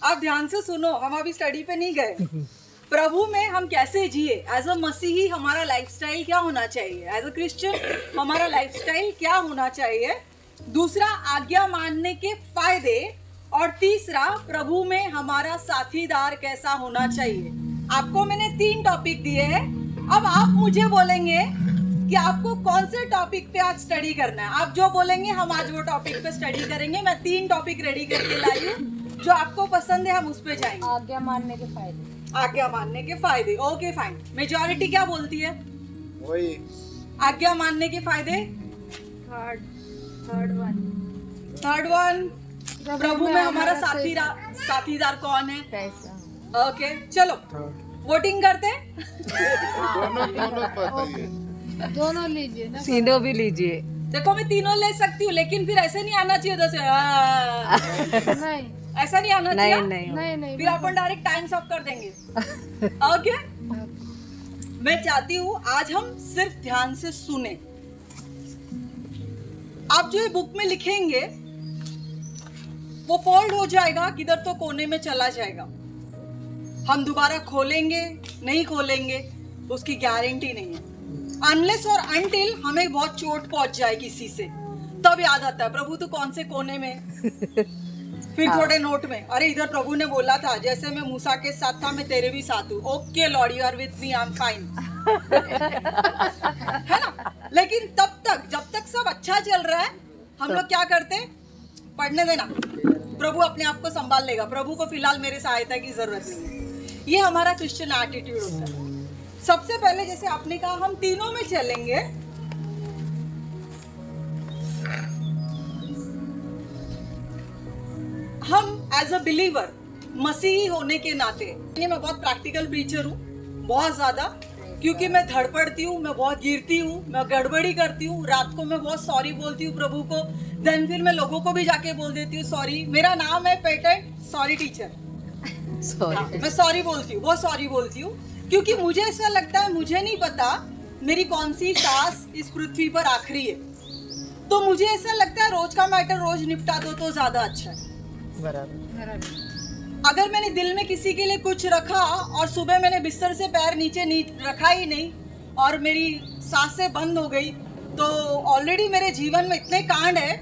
आप ध्यान से सुनो, हम अभी स्टडी पे नहीं गए। प्रभु में हम कैसे जिए, एज अ मसीही हमारा लाइफस्टाइल क्या होना चाहिए, एज अ क्रिश्चियन हमारा लाइफस्टाइल क्या होना चाहिए। दूसरा, आज्ञा मानने के फायदे। और तीसरा, प्रभु में हमारा साथीदार कैसा होना चाहिए। आपको मैंने 3 टॉपिक दिए हैं। अब आप मुझे बोलेंगे कि आपको कौन से टॉपिक पे आज स्टडी करना है। आप जो बोलेंगे हम आज वो टॉपिक पे स्टडी करेंगे। मैं 3 टॉपिक रेडी करके लाई हूँ, जो आपको पसंद है हम उस पे जाएंगे। आज्ञा मानने के फायदे। आज्ञा मानने के फायदे, ओके फाइन। मेजॉरिटी क्या बोलती है? वही आज्ञा मानने के फायदे। थर्ड वन, प्रभु में हमारा साथीदार कौन है? पैसा। ओके, चलो वोटिंग करते हैं। दोनों लीजिए ना। तीनों भी लीजिए। देखो मैं तीनों ले सकती हूँ, लेकिन फिर ऐसे नहीं आना चाहिए उधर से। नहीं ऐसा नहीं आना चाहिए। नहीं फिर अपन डायरेक्ट टाइम्स अप कर देंगे। ओके, मैं चाहती हूँ आज हम सिर्फ ध्यान से सुने। आप जो ये बुक में लिखेंगे वो फोल्ड हो जाएगा, किधर तो कोने में चला जाएगा। हम दोबारा खोलेंगे नहीं खोलेंगे उसकी गारंटी नहीं है। अनलेस और अनटिल हमें बहुत चोट पहुंच जाए किसी से, तब याद आता है प्रभु तो कौन से कोने में। फिर थोड़े नोट में, अरे इधर प्रभु ने बोला था जैसे मैं मूसा के साथ था मैं तेरे भी साथ हूँ। Okay lord, you are with me, I am fine. है ना? लेकिन तब तक जब तक सब अच्छा चल रहा है हम लोग क्या करते हैं? पढ़ने देना, प्रभु अपने आप को संभाल लेगा, प्रभु को फिलहाल मेरे सहायता की जरूरत नहीं है। ये हमारा क्रिश्चियन एटीट्यूड होता है। सबसे पहले जैसे आपने कहा हम तीनों में चलेंगे। हम एज अ बिलीवर मसीही होने के नाते, ये मैं बहुत प्रैक्टिकल प्रीचर हूँ, बहुत ज्यादा, क्योंकि मैं धड़पड़ती हूँ, मैं बहुत गिरती हूँ, मैं गड़बड़ी करती हूँ। रात को मैं बहुत सॉरी बोलती हूँ प्रभु को, देन फिर मैं लोगों को भी जाके बोल देती हूँ सॉरी। मेरा नाम है पेटेंट सॉरी टीचर। मैं सॉरी बोलती हूँ, बहुत सॉरी बोलती हूँ, क्योंकि मुझे ऐसा लगता है मुझे नहीं पता मेरी कौन सी सांस इस पृथ्वी पर आखिरी है। तो मुझे ऐसा लगता है रोज का मैटर रोज निपटा दो तो ज्यादा अच्छा है। अगर मैंने दिल में किसी के लिए कुछ रखा और सुबह मैंने बिस्तर से पैर नीचे रखा ही नहीं और मेरी सांसें बंद हो गई, तो ऑलरेडी मेरे जीवन में इतने कांड है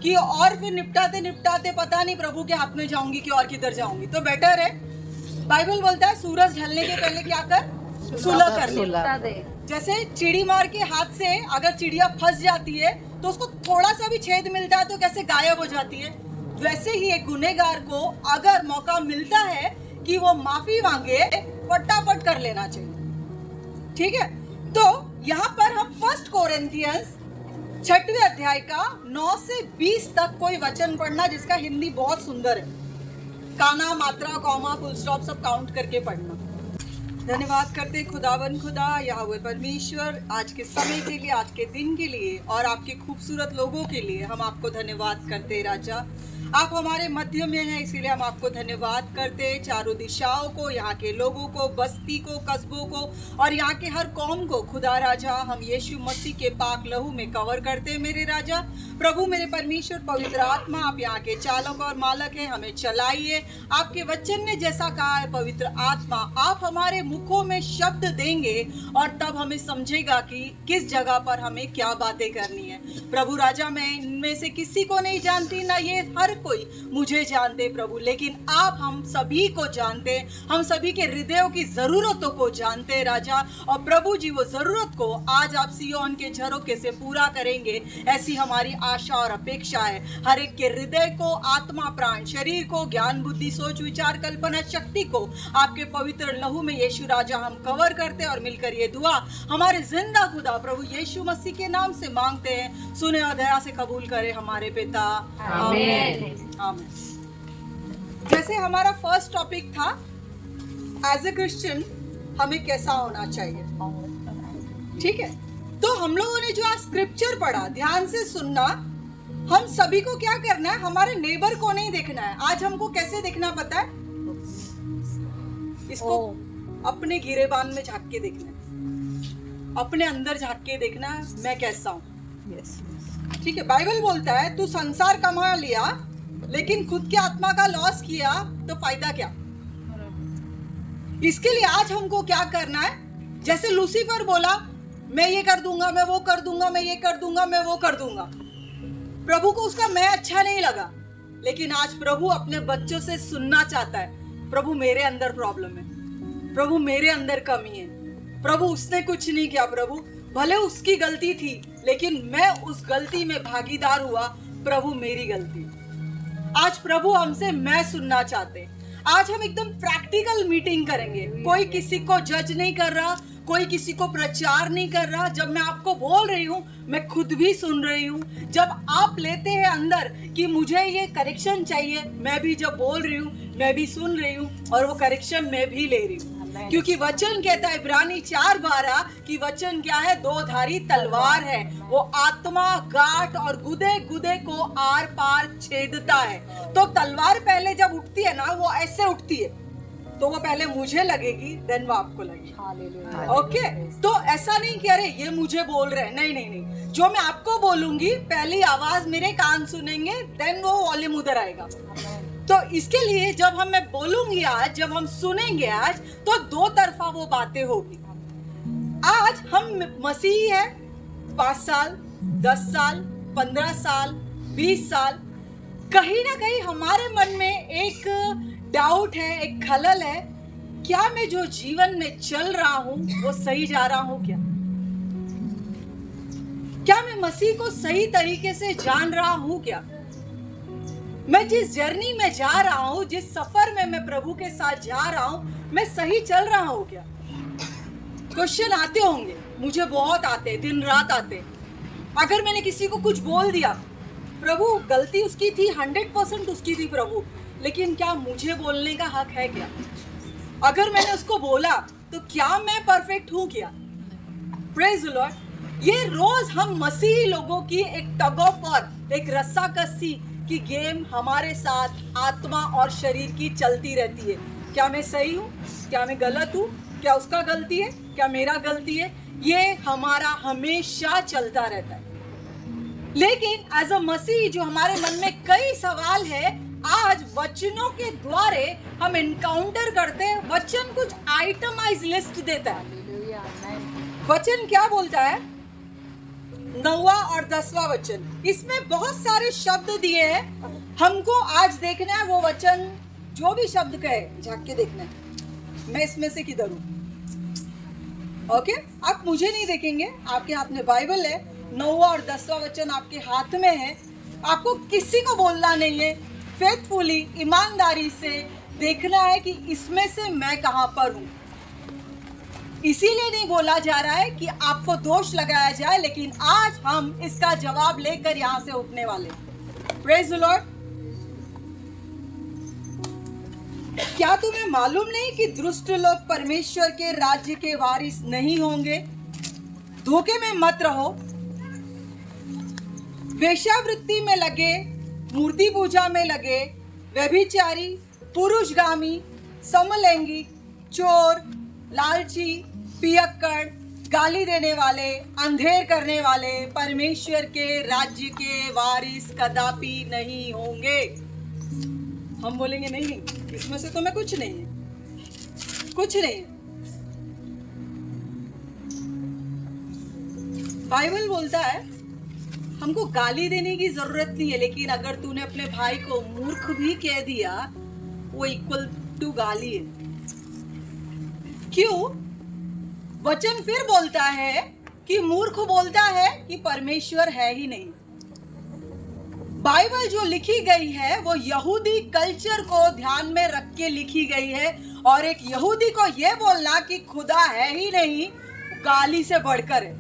कि और फिर निपटाते निपटाते पता नहीं प्रभु के हाथ में जाऊंगी कि और किधर जाऊंगी। तो बेटर है, बाइबल बोलता है सूरज ढलने के पहले क्या कर? सुलह कर ले। जैसे चिड़ी मार के हाथ से अगर चिड़िया फंस जाती है तो उसको थोड़ा सा भी छेद मिलता है तो कैसे गायब हो जाती है, वैसे ही एक गुनहगार को अगर मौका मिलता है कि वो माफी मांगे, फटाफट कर लेना चाहिए। ठीक है, तो यहाँ पर हम 1 कोरिन्थियंस 6वें अध्याय का 9 से 20 तक कोई वचन पढ़ना जिसका हिंदी बहुत सुंदर है। काना, मात्रा, कॉमा, फुल स्टॉप सब काउंट करके पढ़ना। धन्यवाद करते खुदावन खुदा यहोवा परमेश्वर, आज के समय के लिए, आज के दिन के लिए और आपके खूबसूरत लोगों के लिए हम आपको धन्यवाद करते राजा। आप हमारे मध्य में हैं, इसीलिए हम आपको धन्यवाद करते। चारों दिशाओं को, यहाँ के लोगों को, बस्ती को, कस्बों को और यहाँ के हर कौम को खुदा राजा हम यीशु मसीह के पाक लहू में कवर करते मेरे राजा। प्रभु मेरे परमेश्वर, पवित्र आत्मा आप यहाँ के चालक और मालक हैं, हमें चलाइए। आपके वचन ने जैसा कहा है पवित्र आत्मा, आप हमारे मुखों में शब्द देंगे और तब हमें समझेगा कि किस जगह पर हमें क्या बातें करनी है। प्रभु राजा, मैं इनमें से किसी को नहीं जानती, ना ये हर कोई मुझे जानते प्रभु, लेकिन आप हम सभी को जानते, हम सभी के हृदयों की जरूरतों को जानते राजा। और प्रभु जी वो जरूरत को आज आप सियोन के झरोखे से पूरा करेंगे, ऐसी हमारी आशा और अपेक्षा है। हर एक के हृदय को, आत्मा, प्राण, शरीर को, ज्ञान, बुद्धि, सोच, विचार, कल्पना शक्ति को आपके पवित्र लहू में यीशु राजा हम कवर करते और मिलकर ये दुआ हमारे जिंदा खुदा प्रभु यीशु मसीह के नाम से मांगते हैं। सुने और दया से कबूल करे हमारे पिता, आमीन। आमीन। जैसे हमारा फर्स्ट टॉपिक था एज ए क्रिश्चियन हमें कैसा होना चाहिए, ठीक है। तो हम लोगों ने जो आज स्क्रिप्चर पढ़ा, ध्यान से सुनना। हम सभी को क्या करना है? हमारे नेबर को नहीं देखना है। आज हमको कैसे देखना पता है? इसको अपने गिरेबान में झांक के देखना है, अपने अंदर झांक के देखना है मैं कैसा हूँ। ठीक है, बाइबल बोलता है तू संसार कमा लिया लेकिन खुद के आत्मा का लॉस किया तो फायदा क्या? इसके लिए आज हमको क्या करना है? जैसे लूसीफर बोला, मैं ये कर दूंगा, मैं वो कर दूंगा, मैं ये कर दूंगा, मैं वो कर दूंगा। प्रभु को उसका मैं अच्छा नहीं लगा, लेकिन आज प्रभु अपने बच्चों से सुनना चाहता है, प्रभु मेरे अंदर प्रॉब्लम है, प्रभु मेरे अंदर कमी है, प्रभु उसने कुछ नहीं किया, प्रभु भले उसकी गलती थी लेकिन मैं उस गलती में भागीदार हुआ, प्रभु मेरी गलती। आज प्रभु हमसे मैं सुनना चाहते। आज हम एकदम प्रैक्टिकल मीटिंग करेंगे, कोई किसी को जज नहीं कर रहा, कोई किसी को प्रचार नहीं कर रहा। जब मैं आपको बोल रही हूँ मैं खुद भी सुन रही हूँ। जब आप लेते हैं अंदर कि मुझे ये करेक्शन चाहिए, मैं भी जब बोल रही हूँ मैं भी सुन रही हूँ और वो करेक्शन मैं भी ले रही हूँ। क्योंकि वचन कहता है इब्रानी 4:12 कि वचन क्या है? 2 धारी तलवार है, वो आत्मा, गांठ और गुदे गुदे को आर पार छेदता है। तो तलवार पहले जब उठती है ना, वो ऐसे उठती है, तो वो पहले मुझे लगेगी, देन वो आपको लगेगी। ओके, तो ऐसा नहीं कि अरे ये मुझे बोल रहे हैं, नहीं नहीं नहीं, जो मैं आपको बोलूंगी पहली आवाज मेरे कान सुनेंगे, देन वो वॉल्यूम उधर आएगा। तो इसके लिए जब मैं बोलूंगी आज, जब हम सुनेंगे आज, तो 2 तरफा वो बातें होगी। आज हम मसीही है, 5 साल, 10 साल, 15 साल, 20 साल, कहीं ना कहीं हमारे मन में एक डाउट है, एक खलल है, क्या मैं जो जीवन में चल रहा हूं वो सही जा रहा हूं? क्या मैं मसीह को सही तरीके से जान रहा हूं? क्या मैं जिस जर्नी में जा रहा हूं, जिस सफर में मैं प्रभु के साथ जा रहा हूं, मैं सही चल रहा हूं? क्या क्वेश्चन आते होंगे, मुझे बहुत आते, दिन रात आते। अगर मैंने किसी को कुछ बोल दिया, प्रभु गलती उसकी थी, 100% उसकी थी प्रभु, लेकिन क्या मुझे बोलने का हक है? क्या अगर मैंने उसको बोला तो क्या मैं परफेक्ट हूं? क्या प्रेज द लॉर्ड। ये रोज हम मसीही लोगों की एक टग ऑफ वॉर, एक रस्साकसी की गेम हमारे साथ आत्मा और शरीर की चलती रहती है। क्या मैं सही हूँ? क्या मैं गलत हूँ? क्या उसका गलती है? क्या मेरा गलती है? ये हमारा हमेशा चलता रहता है। लेकिन एज अ मसीही जो हमारे मन में कई सवाल है, आज वचनों के द्वारे हम एनकाउंटर करते हैं। वचन कुछ आइटमाइज लिस्ट देता है। वचन क्या बोलता है? 9वां और 10वां वचन, इसमें बहुत सारे शब्द दिए हैं। हमको आज देखना है वो वचन, जो भी शब्द कहे झांक के देखना है, मैं इसमें से किधर हूं। ओके, आप मुझे नहीं देखेंगे, आपके हाथ में बाइबल है, 9वां और 10वां वचन आपके हाथ में है। आपको किसी को बोलना नहीं है, फेथफुली, ईमानदारी से देखना है कि इसमें से मैं कहां पर हूं। इसीलिए नहीं बोला जा रहा है कि आपको दोष लगाया जाए, लेकिन आज हम इसका जवाब लेकर यहां से उठने वाले। Praise the Lord. क्या तुम्हें मालूम नहीं कि दुष्ट लोग परमेश्वर के राज्य के वारिस नहीं होंगे? धोखे में मत रहो। वेश्यावृत्ति में लगे, मूर्ति पूजा में लगे, व्यभिचारी, पुरुषगामी, समलैंगिक, चोर, लालची, पियक्कड़, गाली देने वाले, अंधेर करने वाले परमेश्वर के राज्य के वारिस कदापि नहीं होंगे। हम बोलेंगे नहीं नहीं, इसमें से तो मैं कुछ नहीं है, कुछ नहीं। बाइबल बोलता है हमको गाली देने की जरूरत नहीं है, लेकिन अगर तूने अपने भाई को मूर्ख भी कह दिया, वो इक्वल टू गाली है। क्यों? वचन फिर बोलता है कि मूर्ख बोलता है कि परमेश्वर है ही नहीं। बाइबल जो लिखी गई है वो यहूदी कल्चर को ध्यान में रख के लिखी गई है, और एक यहूदी को यह बोलना कि खुदा है ही नहीं गाली से बढ़कर है,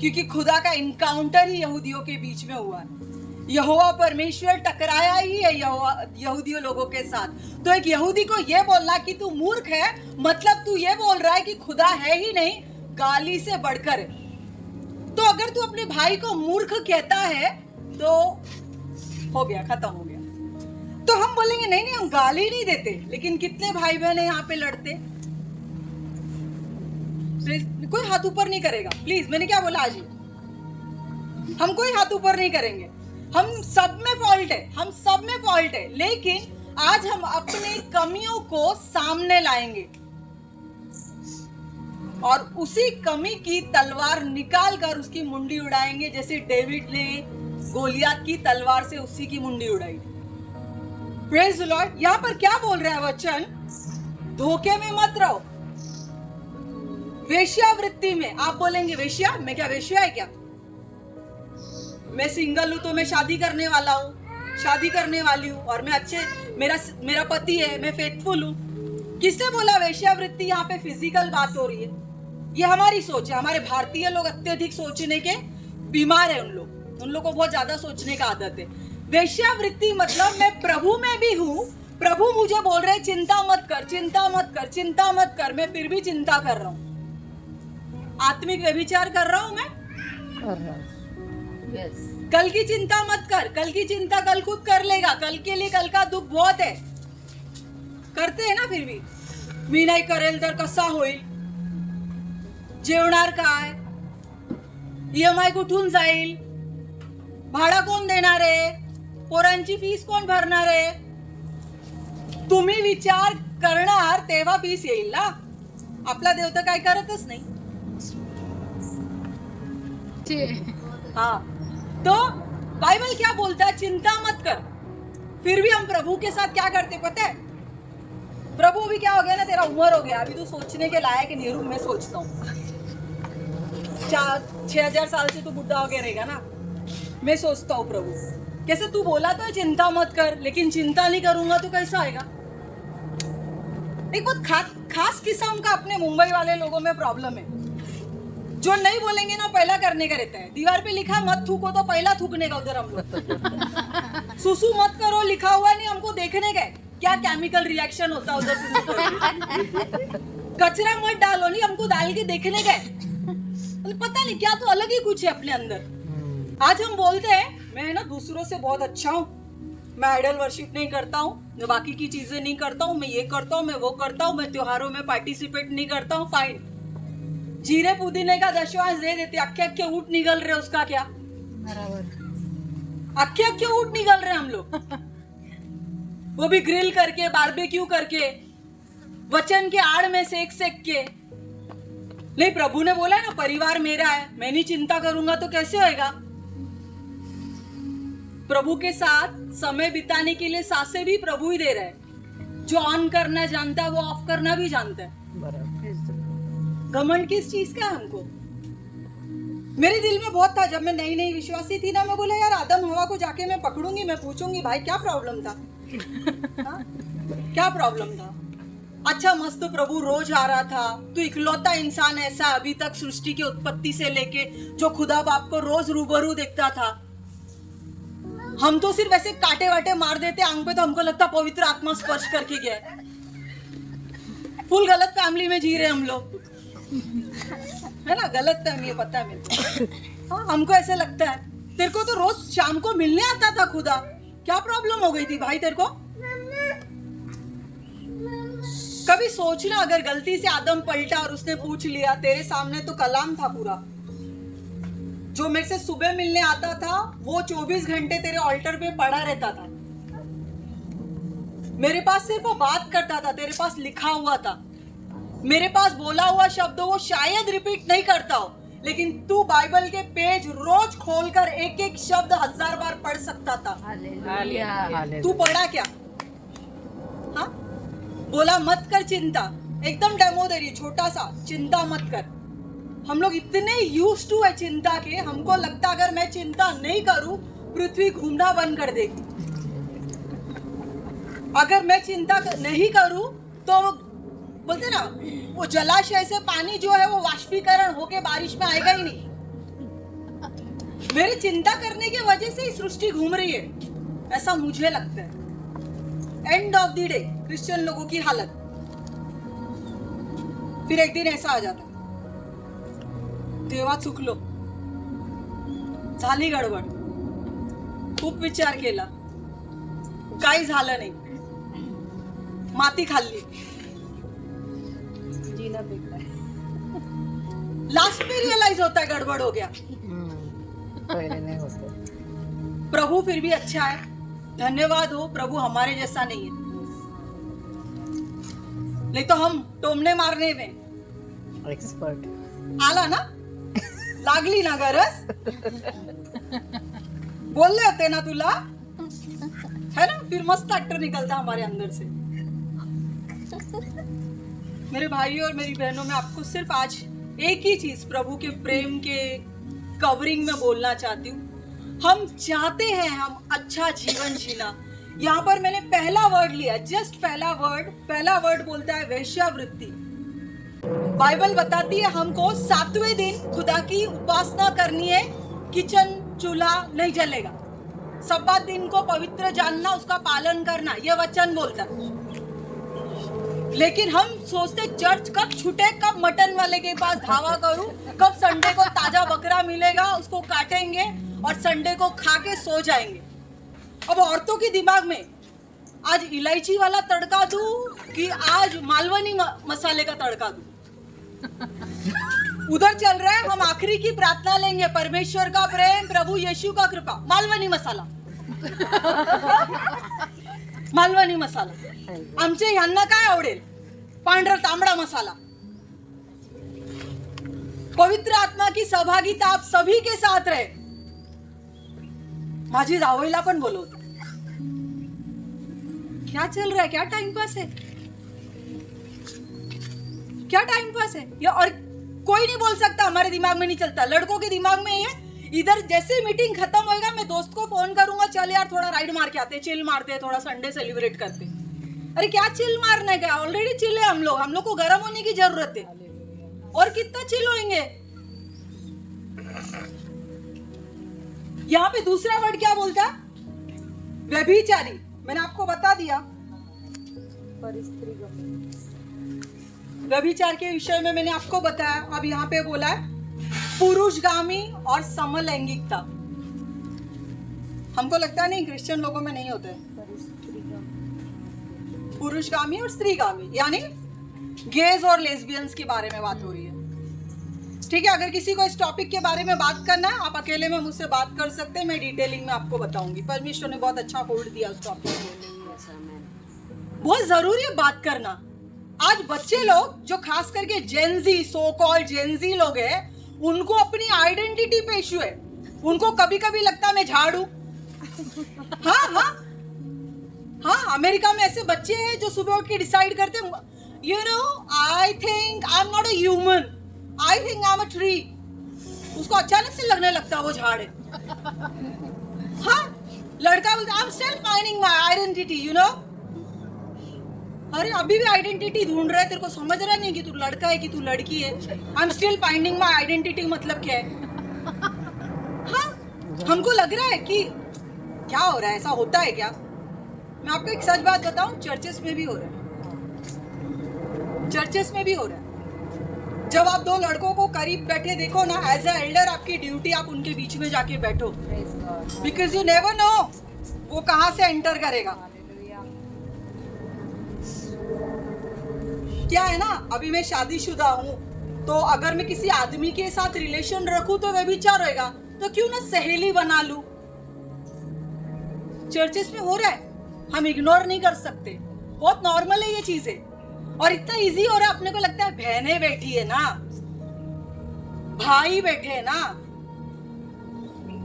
क्योंकि खुदा का इनकाउंटर ही यहूदियों के बीच में हुआ है। यहोवा परमेश्वर टकराया ही है यहूदियों लोगों के साथ। तो एक यहूदी को यह बोलना कि तू मूर्ख है, मतलब तू ये बोल रहा है कि खुदा है ही नहीं, गाली से बढ़कर है। तो अगर तू अपने भाई को मूर्ख कहता है तो हो गया, खत्म हो गया। तो हम बोलेंगे नहीं नहीं, हम गाली नहीं देते, लेकिन कितने भाई बहन यहाँ पे लड़ते। कोई हाथ ऊपर नहीं करेगा प्लीज। मैंने क्या बोला? आज ही हम कोई हाथ ऊपर नहीं करेंगे। हम सब में फॉल्ट है, हम सब में फॉल्ट है, लेकिन आज हम अपनी कमियों को सामने लाएंगे और उसी कमी की तलवार निकाल कर उसकी मुंडी उड़ाएंगे, जैसे डेविड ने गोलियत की तलवार से उसी की मुंडी उड़ाई। Praise the Lord. यहाँ पर क्या बोल रहा है वचन? धोखे में मत रहो, वेश्यावृत्ति में। आप बोलेंगे वेश्या? मैं क्या वेश्या है क्या? मैं सिंगल हूं तो मैं शादी करने वाला हूँ, शादी करने वाली हूँ और मैं अच्छे, मेरा पति है, मैं फेथफुल हूँ। किसने बोला वेश्यावृत्ति? यहाँ पे फिजिकल बात हो रही है। ये हमारी सोच है। हमारे भारतीय लोग अत्यधिक सोचने के बीमार है। उन लोग को बहुत ज्यादा सोचने का आदत है। वेश्यावृत्ति मतलब मैं प्रभु में भी हूँ, प्रभु मुझे बोल रहे चिंता मत कर, चिंता मत कर, चिंता मत कर, मैं फिर भी चिंता कर रहा हूँ। आत्मिक व्यभिचार कर रहा हूँ मैं, कर रहा हूँ। यस। कल की चिंता मत कर, कल की चिंता कल खुद कर लेगा। कल के लिए कल का दुःख बहुत है, करते हैं ना फिर भी। मी नाही करेल तर कसा होईल, जेवणार काय, EMI कुठून जाईल, भाडा कोण देणार आहे, पोरांची फीस कोण भरणार आहे? तुम्ही विचार करणार तेव्हा फीस येईल ना। आपला देव तर काय करतच नाही। हाँ, तो बाइबल क्या बोलता है? चिंता मत कर। फिर भी हम प्रभु के साथ क्या करते पता है? प्रभु अभी क्या हो गया ना, तेरा उम्र हो गया, अभी तू सोचने के लायक है। नीरू, मैं सोचता हूँ 6,000 साल से तू बुढ़ा हो गया रहेगा ना। मैं सोचता हूँ प्रभु, कैसे तू बोला तो चिंता मत कर, लेकिन चिंता नहीं करूंगा तो कैसा आएगा? एक बहुत खास किस्म का अपने मुंबई वाले लोगों में प्रॉब्लम है। जो नहीं बोलेंगे ना पहला करने का रहता है। दीवार पे लिखा मत थूको तो पहला थूकने का उधर हम लोग। सुसु मत करो लिखा हुआ नहीं, हमको देखने का क्या केमिकल रिएक्शन होता है उधर सुसु करके। कचरा मत डालो नहीं, हमको डाल के देखने का पता नहीं क्या, तो अलग ही कुछ है अपने अंदर। आज हम बोलते हैं मैं ना दूसरों से बहुत अच्छा हूँ, मैं आइडल वर्शिप नहीं करता हूँ, मैं बाकी की चीजें नहीं करता हूँ, मैं ये करता हूँ, मैं वो करता हूँ, मैं त्योहारों में पार्टिसिपेट नहीं करता हूँ। फाइन, जीरे पुदीने का दशवांश दे देते, अक्के अक्के ऊँट निकल रहे, उसका क्या? बराबर। अक्के अक्के ऊँट निकल रहे हम लोग, वो भी ग्रिल करके, बारबेक्यू करके, वचन के आड़ में सेक सेक के। नहीं, प्रभु ने बोला ना परिवार मेरा है, मैं नहीं चिंता करूंगा तो कैसे होएगा? प्रभु के साथ समय बिताने के लिए सांसें भी प्रभु ही दे रहा है। जो ऑन करना जानता है वो ऑफ करना भी जानता है। घमंड किस चीज का है हमको? मेरे दिल में बहुत था जब मैं नई नई विश्वासी थी ना, मैं बोला यार आदम हवा को जाके मैं पकड़ूंगी, मैं पूछूंगी भाई क्या प्रॉब्लम था? हाँ? क्या प्रॉब्लम था? अच्छा मस्त प्रभु रोज आ रहा था, तू इकलौता इंसान ऐसा अभी तक सृष्टि की उत्पत्ति से लेके जो खुदा बाप को रोज रूबरू देखता था। हम तो सिर्फ ऐसे काटे वाटे मार देते आंख पे, तो हमको लगता पवित्र आत्मा स्पर्श करके गया। फुल गलत फैमिली में जी रहे हम लोग, है ना? गलत फैमिली है, पता है मेरे को। हाँ, हमको ऐसे लगता है। तेरे को तो रोज शाम को मिलने आता था खुदा, क्या प्रॉब्लम हो गई थी भाई तेरे को? कभी सोचना अगर गलती से आदम पलटा और उसने पूछ लिया, तेरे सामने तो कलाम था पूरा, जो मेरे से सुबह मिलने आता था वो 24 घंटे तेरे ऑल्टर पे पड़ा रहता था। मेरे पास सिर्फ वो बात करता था, तेरे पास लिखा हुआ था, मेरे पास बोला हुआ शब्द वो शायद रिपीट नहीं करता हो, लेकिन तू बाइबल के पेज रोज खोलकर एक एक शब्द 1000 बार पढ़ सकता था। तू पढ़ा क्या? हाँ, बोला मत कर चिंता, एकदम डेमो दे रही, छोटा सा, चिंता मत कर। हम लोग इतने यूज्ड टू है चिंता के, हमको लगता अगर मैं चिंता नहीं करूं पृथ्वी घूमना बंद कर देगी। अगर मैं चिंता नहीं करूं तो बोलते ना वो जलाशय से पानी जो है वो वाष्पीकरण होके बारिश में आएगा ही नहीं। मेरी चिंता करने की वजह से ही सृष्टि घूम रही है, ऐसा मुझे लगता है। End of the day Christian लोगों की हालत फिर एक दिन ऐसा आ जाता, तेव्हा चुकलो, झाली गडबड, खूप विचार केला, काही झालं नाही, माती खाल्ली, जीना बेकार। लास्ट में रियलाइज होता है गड़बड़ हो गया, पहले नहीं होता। प्रभु फिर भी अच्छा है, धन्यवाद हो, प्रभु हमारे जैसा नहीं है, नहीं तो हम टोमणे मारने में एक्सपर्ट आला ना, लागली ना गरज, बोलले होते ना तुला, है ना, फिर मस्त एक्टर निकलता हमारे अंदर से। मेरे भाइयों और मेरी बहनों, में आपको सिर्फ आज एक ही चीज प्रभु के प्रेम के कवरिंग में बोलना चाहती हूँ। हम चाहते हैं हम अच्छा जीवन जीना। यहाँ पर मैंने पहला वर्ड लिया, जस्ट पहला वर्ड बोलता है वेश्यावृत्ति। बाइबल बताती है हमको 7वें दिन खुदा की उपासना करनी है, किचन चूल्हा नहीं जलेगा, सब्बात दिन को पवित्र जानना, उसका पालन करना, यह वचन बोलता है। लेकिन हम सोचते चर्च कब छूटे, कब मटन वाले के पास धावा करूं, कब संडे को ताजा बकरा मिलेगा उसको काटेंगे और संडे को खा के सो जाएंगे। अब औरतों के दिमाग में आज इलायची वाला तड़का दूं कि आज मालवनी मसाले का तड़का दूं, उधर चल रहा है। हम आखिरी की प्रार्थना लेंगे, परमेश्वर का प्रेम, प्रभु यीशु का कृपा, मालवनी मसाला मालवणी मसाला। आमचे ह्यांना काय आवडेल? पांढरा तांबडा मसाला। पवित्र आत्मा की सहभागिता आप सभी के साथ रहे। माझी जावईला पण बोलवते। क्या चल रहा है? क्या टाइम पास है? क्या टाइम पास है? ये और कोई नहीं बोल सकता, हमारे दिमाग में नहीं चलता। लड़कों के दिमाग में ये, इधर जैसे मीटिंग खत्म होएगा मैं दोस्त को फोन करूंगा, चल यार थोड़ा राइड मार के आते, चिल मारते हैं, थोड़ा संडे सेलिब्रेट करते। अरे क्या चिल मारना है? क्या ऑलरेडी चिल है हम लोग को गर्म होने की जरूरत है। और कितना चिल होंगे? यहाँ पे दूसरा वर्ड क्या बोलता है? व्यभिचारी। मैंने आपको बता दिया, व्यभिचार के विषय में मैंने आपको बताया। अब यहाँ पे बोला है पुरुषगामी और समलैंगिकता। हमको लगता नहीं क्रिश्चियन लोगों में नहीं होते पुरुषगामी और स्त्रीगामी, यानी गेज और लेस्बियंस के बारे में बात हो रही है। ठीक है, अगर किसी को इस टॉपिक के बारे में बात करना है, आप अकेले में मुझसे बात कर सकते हैं, मैं डिटेलिंग में आपको बताऊंगी। परमेश्वर ने बहुत अच्छा होल्ड दिया उस टॉपिक को। बहुत जरूरी है बात करना। आज बच्चे लोग जो खास करके जेनजी, सो कॉल्ड जेनजी लोग हैं, उनको अपनी आइडेंटिटी पे इश्यू है। उनको कभी कभी लगता है मैं झाड़ू। हाँ, अमेरिका में ऐसे बच्चे हैं जो सुबह उठ के डिसाइड करते हैं, you know, I think I am not a human, I think I am a tree. उसको अचानक से लगने लगता है वो झाड़ है। हाँ, लड़का बोलता है I am still finding my identity, you know. अरे अभी भी आइडेंटिटी ढूंढ रहा है, तेरे को समझ रहा नहीं कि तू लड़का है कि तू लड़की है। I am still finding my identity मतलब क्या है? हाँ, हमको लग रहा है कि क्या हो रहा है, ऐसा होता है क्या? मैं आपको एक सच बात बताऊं, चर्चेस में भी हो रहा है। चर्चेस में भी हो रहा है। जब आप दो लड़कों को करीब बैठे देखो ना, एज ए एल्डर आपकी ड्यूटी आप उनके बीच में जाके बैठो, बिकॉज यू नेवर नो वो कहां से एंटर करेगा। क्या है ना, अभी मैं शादीशुदा हूँ, तो अगर मैं किसी आदमी के साथ रिलेशन रखूं तो व्यभिचार होएगा, तो क्यों ना सहेली बना लूं। चर्चेस में हो रहा है, हम इग्नोर नहीं कर सकते, बहुत नॉर्मल है ये चीजें। और इतना इजी हो रहा है, अपने को लगता है बहनें बैठी है ना, भाई बैठे है ना,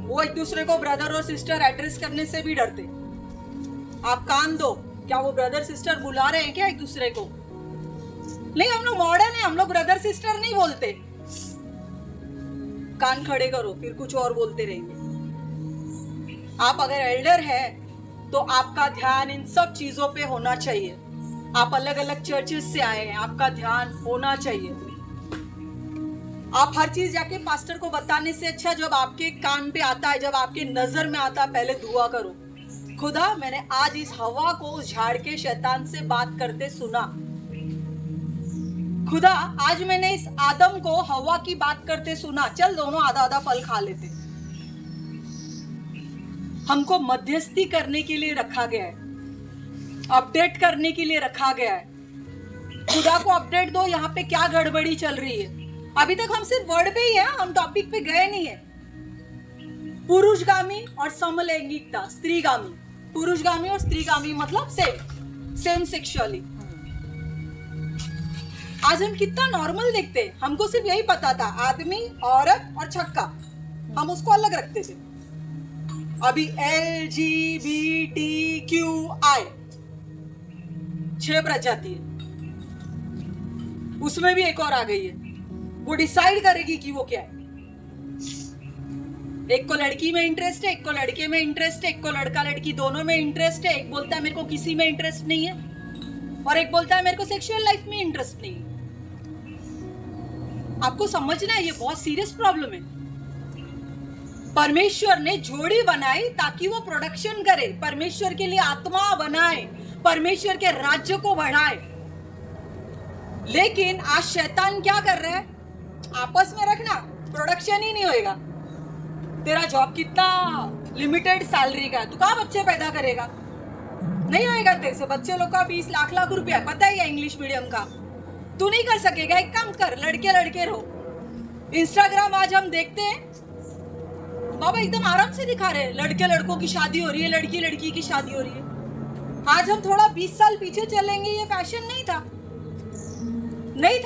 वो एक दूसरे को ब्रदर और सिस्टर एड्रेस करने से भी डरते। आप कान दो, क्या वो ब्रदर सिस्टर बुला रहे हैं क्या एक दूसरे को? नहीं, हम लोग मॉडर्न है, हम लोग ब्रदर सिस्टर नहीं बोलते। कान खड़े करो, फिर कुछ और बोलते रहेंगे। आप अगर एल्डर है तो आपका ध्यान इन सब चीजों पे होना चाहिए। आप अलग अलग चर्चेस से आए हैं, आपका ध्यान होना चाहिए। आप हर चीज जाके पास्टर को बताने से अच्छा जब आपके कान पे आता है, जब आपके नजर में आता है, पहले दुआ करो, खुदा मैंने आज इस हवा को उस झाड़ के शैतान से बात करते सुना। खुदा आज मैंने इस आदम को हवा की बात करते सुना, चल दोनों आधा आधा फल खा लेते। हमको मध्यस्थी करने के लिए रखा गया है, अपडेट करने के लिए रखा गया है। खुदा को अपडेट दो, यहाँ पे क्या गड़बड़ी चल रही है। अभी तक हम सिर्फ वर्ड पे ही है, हम टॉपिक पे गए नहीं है। पुरुषगामी और समलैंगिकता, स्त्रीगामी। पुरुषगामी और स्त्रीगामी मतलब सेम सेक्सुअली। आज हम कितना नॉर्मल देखते हैं, हमको सिर्फ यही पता था आदमी, औरत और छक्का, हम उसको अलग रखते थे। अभी LGBTQI 6 प्रजाति है, उसमें भी एक और आ गई है, वो डिसाइड करेगी कि वो क्या है। एक को लड़की में इंटरेस्ट है, एक को लड़के में इंटरेस्ट है, एक को लड़का लड़की दोनों में इंटरेस्ट है, एक बोलता है मेरे को किसी में इंटरेस्ट नहीं है, और एक बोलता है मेरे को सेक्सुअल लाइफ में इंटरेस्ट नहीं है। आपको समझना है ये बहुत सीरियस प्रॉब्लम है। परमेश्वर ने जोड़ी बनाई ताकि वो प्रोडक्शन करे, परमेश्वर के लिए आत्मा बनाए, परमेश्वर के राज्य को बढ़ाए। लेकिन आज शैतान क्या कर रहा है, आपस में रखना, प्रोडक्शन ही नहीं होएगा। तेरा जॉब कितना लिमिटेड सैलरी का है, तू कहाँ बच्चे पैदा करेगा, नहीं होएगा तेरे से। बच्चे लोग का 20 लाख रुपया पता ही है इंग्लिश मीडियम का, तू नहीं कर सकेगा। एक काम कर, लड़के लड़के रहो। इंस्टाग्राम आज हम देखते हैं, बाबा एकदम आराम से दिखा रहे हैं, लड़के लड़कों की शादी हो रही है, लड़की लड़की की शादी हो रही है। आज हम थोड़ा 20 साल पीछे चलेंगे, ये फैशन नहीं था,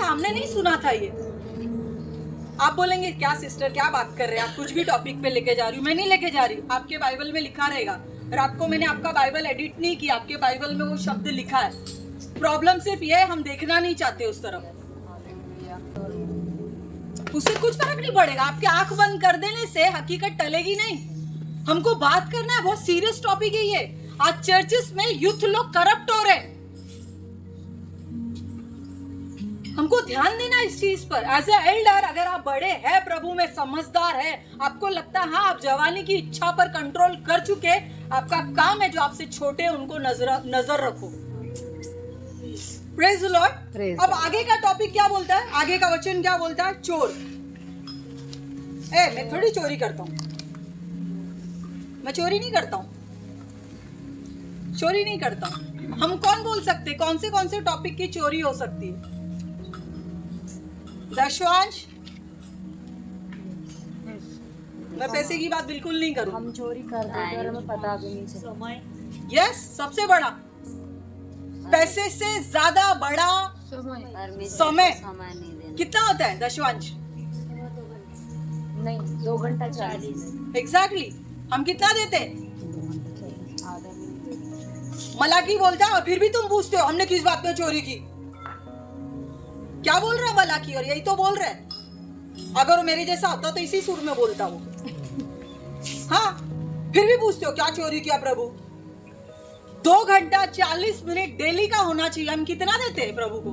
हमने नहीं सुना था ये। आप बोलेंगे क्या सिस्टर क्या बात कर रहे हैं आप, कुछ भी टॉपिक पे लेके जा रही हूँ। मैं नहीं लेके जा रही हूँ, आपके बाइबल में लिखा रहेगा। रात को मैंने आपका बाइबल एडिट नहीं किया, आपके बाइबल में वो शब्द लिखा है। प्रॉब्लम सिर्फ ये है हम देखना नहीं चाहते उस तरफ, उससे कुछ फर्क नहीं पड़ेगा। आपकी आंख बंद कर देने से हकीकत टलेगी नहीं। हमको बात करना है, बहुत सीरियस टॉपिक है ये। आज चर्चेस में यूथ लोग करप्ट हो रहे हैं, हमको ध्यान देना इस चीज पर। एज ए एल्डर, अगर आप बड़े हैं प्रभु में, समझदार है, आपको लगता है हाँ आप जवानी की इच्छा पर कंट्रोल कर चुके, आपका काम है जो आपसे छोटे हैं उनको नजर रखो। Praise the Lord. अब आगे का टॉपिक क्या बोलता है, आगे का वचन क्या बोलता है, चोर। मैं थोड़ी चोरी करता हूँ, मैं चोरी नहीं करता हूँ, चोरी नहीं करता हूँ। हम कौन बोल सकते कौन से टॉपिक की चोरी हो सकती है? दशवांश, मैं पैसे की बात बिल्कुल नहीं करूँ। हम चोरी कर देते हैं और हमें पता भी नहीं चलता। समय, यस, सबसे बड़ा, पैसे से ज्यादा बड़ा समय कितना होता है दशवांश? नहीं, 2 घंटा 40। एग्जैक्टली। हम कितना देते हैं? मलाकी बोलता है, फिर भी तुम पूछते हो हमने किस बात में चोरी की। क्या बोल रहा है मलाकी? और यही तो बोल रहा है। अगर वो मेरे जैसा होता तो इसी सुर में बोलता वो। हाँ, फिर भी पूछते हो क्या चोरी किया प्रभु। 2 घंटा 40 मिनिट डेली का होना चाहिए। हम कितना देते हैं प्रभु को?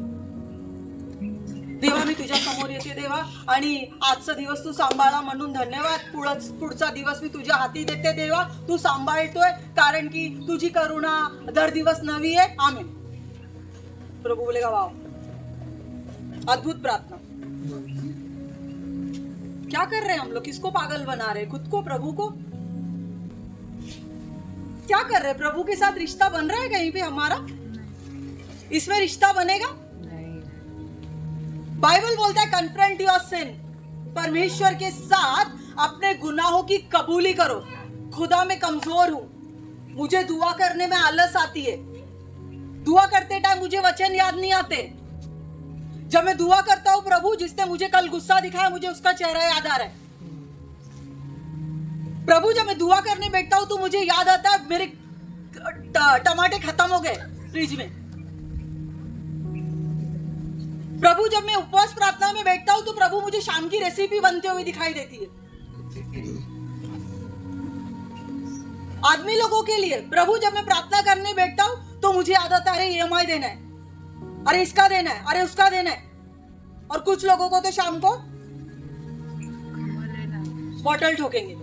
देवा मी तुझ्या समोर येते देवा, आणि आजचा दिवस तू सांभाळा म्हणून धन्यवाद. पुढचा दिवस मी तुझ्या हाती देते देवा, तू सांभाळतोय कारण की तुझी करुणा दर दिवस नवी है. आमीन. प्रभु बोलेगा वाव, अद्भुत प्रार्थना. क्या कर रहे हैं हम लोग? किसको पागल बना रहे हैं? खुद को, प्रभु को? क्या कर रहे हैं? प्रभु के साथ रिश्ता बन रहा है कहीं पे हमारा? इसमें रिश्ता बनेगा? बाइबल बोलता है कन्फ्रंट योर सिन. परमेश्वर के साथ अपने गुनाहों की कबूली करो. खुदा मैं कमजोर हूं, मुझे दुआ करने में आलस आती है. दुआ करते टाइम मुझे वचन याद नहीं आते. जब मैं दुआ करता हूं, प्रभु जिसने मुझे कल गुस्सा दिखाया मुझे उसका चेहरा याद आ रहा है. प्रभु जब मैं दुआ करने बैठता हूं तो मुझे याद आता है मेरे टमाटे खत्म हो गए फ्रिज में. प्रभु जब मैं उपवास प्रार्थना में बैठता हूं तो प्रभु मुझे शाम की रेसिपी बनते हुए दिखाई देती है. आदमी लोगों के लिए प्रभु जब मैं प्रार्थना करने बैठता हूं तो मुझे याद आता है अरे EMI देना है, अरे इसका देना है, अरे उसका देना है. और कुछ लोगों को तो शाम को बॉटल ठोकेंगे.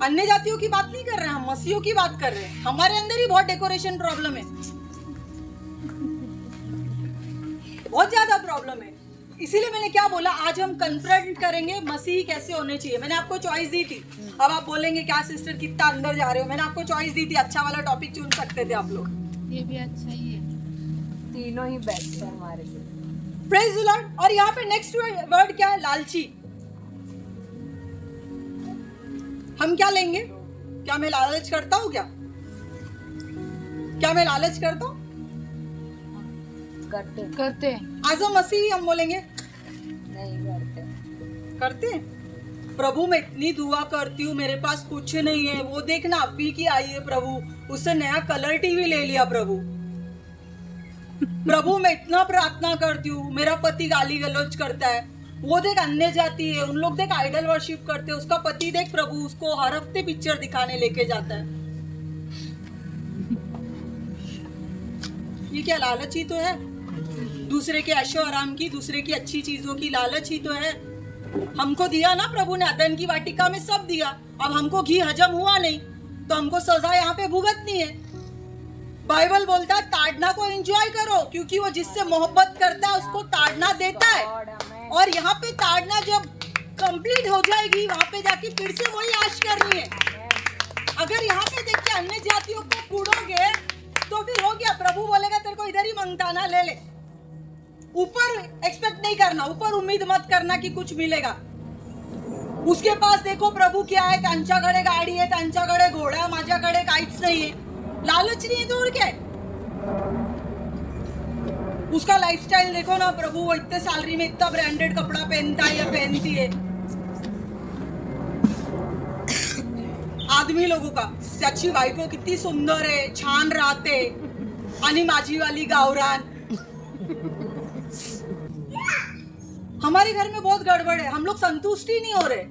अन्य जातियों की बात नहीं कर रहे हैं हम, मसीहों की बात कर रहे हैं. हमारे अंदर ही बहुत डेकोरेशन प्रॉब्लम है, बहुत ज्यादा प्रॉब्लम है. इसीलिए मैंने क्या बोला, आज हम कन्फ्रंट करेंगे मसीह कैसे होने चाहिए. मैंने आपको चॉइस दी थी. अब आप बोलेंगे क्या सिस्टर कितना अंदर जा रहे हो. मैंने आपको चॉइस दी थी, अच्छा वाला टॉपिक चुन सकते थे आप लोग. ये भी अच्छा ही है. तीनों ही बेस्ट है हमारे लिए. Praise the Lord. और यहाँ पे नेक्स्ट वर्ड क्या है? लालची. हम क्या लेंगे? क्या मैं लालच करता हूँ? क्या मैं लालच करता हूँ? करते एज अ मसीह हम बोलेंगे नहीं करते हैं। प्रभु मैं इतनी दुआ करती हूँ, मेरे पास कुछ नहीं है, वो देखना अभी की आई है प्रभु, उससे नया कलर टीवी ले लिया प्रभु। प्रभु मैं इतना प्रार्थना करती हूँ, मेरा पति गाली गलौज करता है, वो देख अन्य जाति है, उन लोग देख आइडल वर्शिप करते हैं, उसका पति देख प्रभु उसको हर हफ्ते पिक्चर दिखाने लेके जाता है। ये क्या लालच ही तो है? दूसरे के ऐशो आराम की, दूसरे की अच्छी चीजों की लालच ही तो है। हमको दिया ना प्रभु ने, अदन की वाटिका में सब दिया, अब हमको घी हजम हुआ नहीं तो हमको सजा यहाँ पे भुगतनी है। बाइबल बोलता है ताड़ना को एंजॉय करो, क्योंकि वो जिससे मोहब्बत करता है उसको ताड़ना देता है। और यहाँ पे ताड़ना जब कंप्लीट हो जाएगी, वहां पे जाके फिर से वही आश करनी है। अगर यहाँ पे देख के अन्य जातियों को कूड़ोगे तो फिर हो गया, प्रभु बोलेगा तेरे को इधर ही मांगता ना, ले ले। ऊपर एक्सपेक्ट नहीं करना, ऊपर उम्मीद मत करना कि कुछ मिलेगा। उसके पास देखो प्रभु क्या है, त्यांच्याकडे गाडी आहे, त्यांच्याकडे घोडा आहे, माझ्याकडे काहीच नाहीये। लालच नहीं है तो और क्या है? उसका लाइफस्टाइल देखो ना प्रभु, वो इतने सैलरी में इतना ब्रांडेड कपड़ा पहनता है या पहनती है। आदमी लोगों का त्याची बायको किती सुंदर आहे, छान राहते, आणि माझी वाली गावरान। हमारे घर में बहुत गड़बड़ है, हम लोग संतुष्ट ही नहीं हो रहे।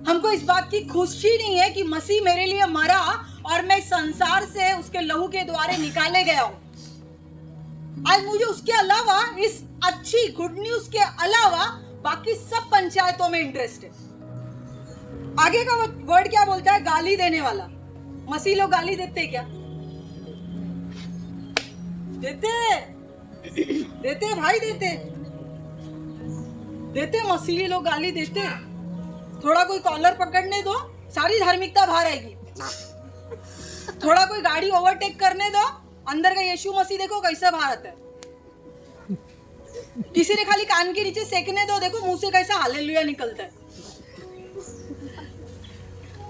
हमको इस बात की खुशी नहीं है कि मसीह मेरे लिए मरा और मैं संसार से उसके लहू के द्वारे निकाले गया हूं। आज मुझे उसके अलावा, इस अच्छी गुड न्यूज के अलावा बाकी सब पंचायतों में इंटरेस्ट है। आगे का वर्ड क्या बोलता है? गाली देने वाला। मसीह लोग गाली देते क्या? देते भाई, देते मसीही लोग गाली देते। थोड़ा कोई कॉलर पकड़ने दो, सारी धार्मिकता बाहर आएगी। थोड़ा कोई गाड़ी ओवरटेक करने दो, अंदर का यीशु मसीह देखो कैसा बाहर आता है। किसी ने खाली कान के नीचे सेकने दो, देखो मुंह से कैसा हालेलुया निकलता है।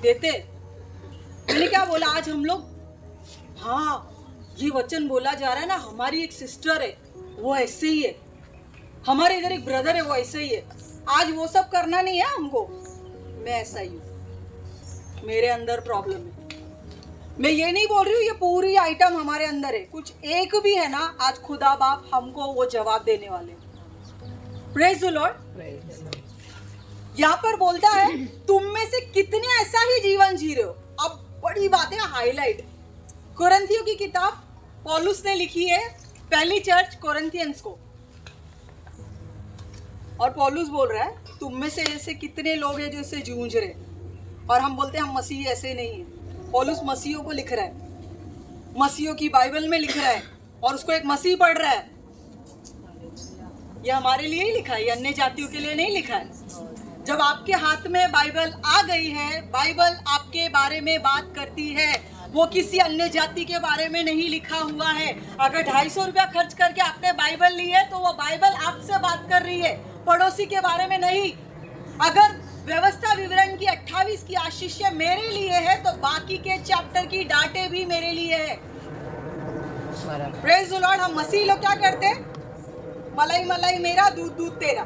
देते। मैंने क्या बोला आज हम लोग, हाँ ये वचन बोला जा रहा है ना, हमारी एक सिस्टर है वो ऐसे ही है, हमारे इधर एक ब्रदर है वो ऐसे ही है। आज वो सब करना नहीं है हमको, मैं ऐसा ही हूँ, मेरे अंदर प्रॉब्लम है। मैं ये नहीं बोल रही हूँ ये पूरी आइटम हमारे अंदर है, कुछ एक भी है ना, आज खुदा बाप हमको वो जवाब देने वाले। Praise the Lord. यहाँ पर बोलता है तुम में से कितने ऐसा ही जीवन जी रहे हो। अब बड़ी बात है, हाईलाइट। कोरिन्थियों की किताब पौलुस ने लिखी है, पहली चर्च कोरिन्थियंस को, और पौलुस बोल रहा है तुम में से ऐसे कितने लोग हैं जो इससे जूझ रहे। और हम बोलते हैं हम मसीह ऐसे नहीं है। पौलुस मसीहों को लिख रहा है, मसीहों की बाइबल में लिख रहा है, और उसको एक मसीह पढ़ रहा है। ये हमारे लिए ही लिखा है, ये अन्य जातियों के लिए नहीं लिखा है। जब आपके हाथ में बाइबल आ गई है, बाइबल आपके बारे में बात करती है, वो किसी अन्य जाति के बारे में नहीं लिखा हुआ है। अगर 250 रुपया खर्च करके आपने बाइबल ली है तो वो बाइबल आपसे बात कर रही है, पड़ोसी के बारे में नहीं। अगर व्यवस्था विवरण की 28 की आशीष मेरे लिए है तो बाकी के चैप्टर की डाटे भी मेरे लिए है। Praise the Lord. हम मसीह लोग क्या करते हैं? मलाई मलाई मेरा, दूध दूध तेरा।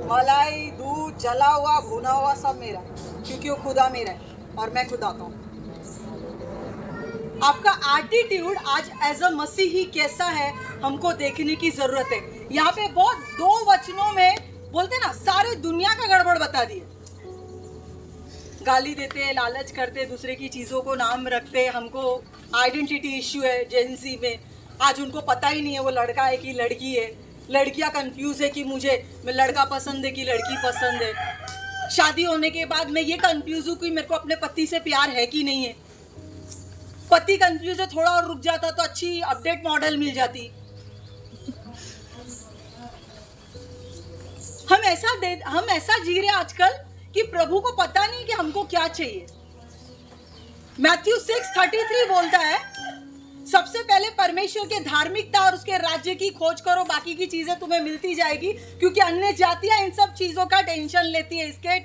मलाई, दूध, जला हुआ, भुना हुआ सब मेरा, क्योंकि वो खुदा मेरा है और मैं खुदा का हूं। आपका एटीट्यूड आज एज अ मसीही कैसा है हमको देखने की जरूरत है। यहाँ पे बहुत 2 वचनों में बोलते ना, सारे दुनिया का गड़बड़ बता दिए। गाली देते, लालच करते, दूसरे की चीजों को नाम रखते। हमको आइडेंटिटी इश्यू है जेंजी में। आज उनको पता ही नहीं है वो लड़का है कि लड़की है। लड़कियां कंफ्यूज है कि मुझे लड़का पसंद है कि लड़की पसंद है। शादी होने के बाद मैं ये कंफ्यूज हूँ कि मेरे को अपने पति से प्यार है कि नहीं है। पति कंफ्यूज है, थोड़ा और रुक जाता तो अच्छी अपडेट मॉडल मिल जाती। हम ऐसा जी रहे आजकल कि प्रभु को पता नहीं कि हमको क्या चाहिए। मैथ्यू 6:33 बोलता है सबसे पहले परमेश्वर के धार्मिकता और उसके राज्य की खोज करो, बाकी की चीजें तुम्हें मिलती जाएगी। क्योंकि अन्य जातियां इन सब चीजों का टेंशन लेती है, इसके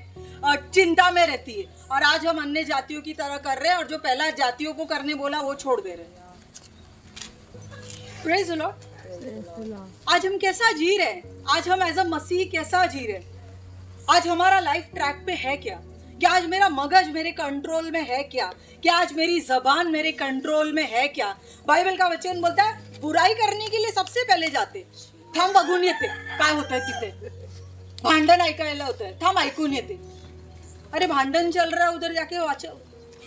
चिंता में रहती है, और आज हम अन्य जातियों की तरह कर रहे हैं, और जो पहला जातियों को करने बोला वो छोड़ दे रहे हैं। Praise the Lord। आज हम कैसा जी रहे हैं, आज हम एज अ मसीह कैसा जी रहे हैं, आज हमारा लाइफ ट्रैक पे है क्या आज मेरा मगज मेरे कंट्रोल में है क्या आज मेरी जबान मेरे कंट्रोल में है क्या। बाइबल का वचन बोलता है बुराई करने के लिए सबसे पहले जाते थांब बघून येते काय होतंय तिथे, भांडण ऐकायला होतंय, थांब ऐकून येते। अरे भांडण चल रहा है उधर जाके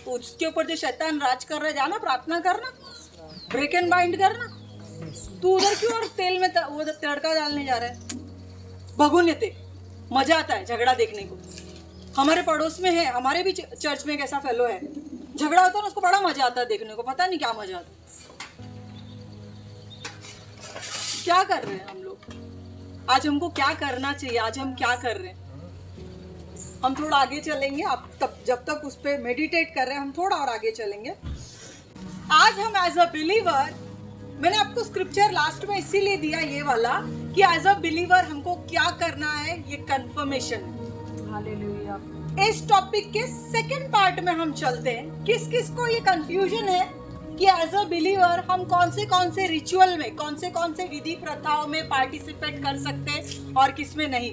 उसके ऊपर जो शैतान राज कर रहा है, जाना प्रार्थना करना, ब्रेक एंड बाइंड करना। तू उधर क्यों और तेल में वो तड़का डालने जा रहा है। बघून येते, मजा आता है झगड़ा देखने को। हमारे पड़ोस में है, हमारे भी चर्च में एक ऐसा फेलो है, झगड़ा होता है ना उसको बड़ा मजा आता है देखने को, पता नहीं क्या मजा आता है। क्या कर रहे हैं हम लोग, आज हमको क्या करना चाहिए, आज हम क्या कर रहे हैं। हम थोड़ा आगे चलेंगे, आप तब जब तक उस पर मेडिटेट कर रहे हैं हम थोड़ा और आगे चलेंगे। आज हम एज अ बिलीवर, मैंने आपको स्क्रिप्चर लास्ट में इसीलिए दिया ये वाला कि एज अ बिलीवर हमको क्या करना है, ये कंफर्मेशन है। हालेलुया। इस टॉपिक के सेकंड पार्ट में हम चलते हैं। किस किस को ये कंफ्यूजन है कि एज अ बिलीवर हम कौन से रिचुअल में, कौन से विधि प्रथाओं में पार्टिसिपेट कर सकते हैं और किस में नहीं।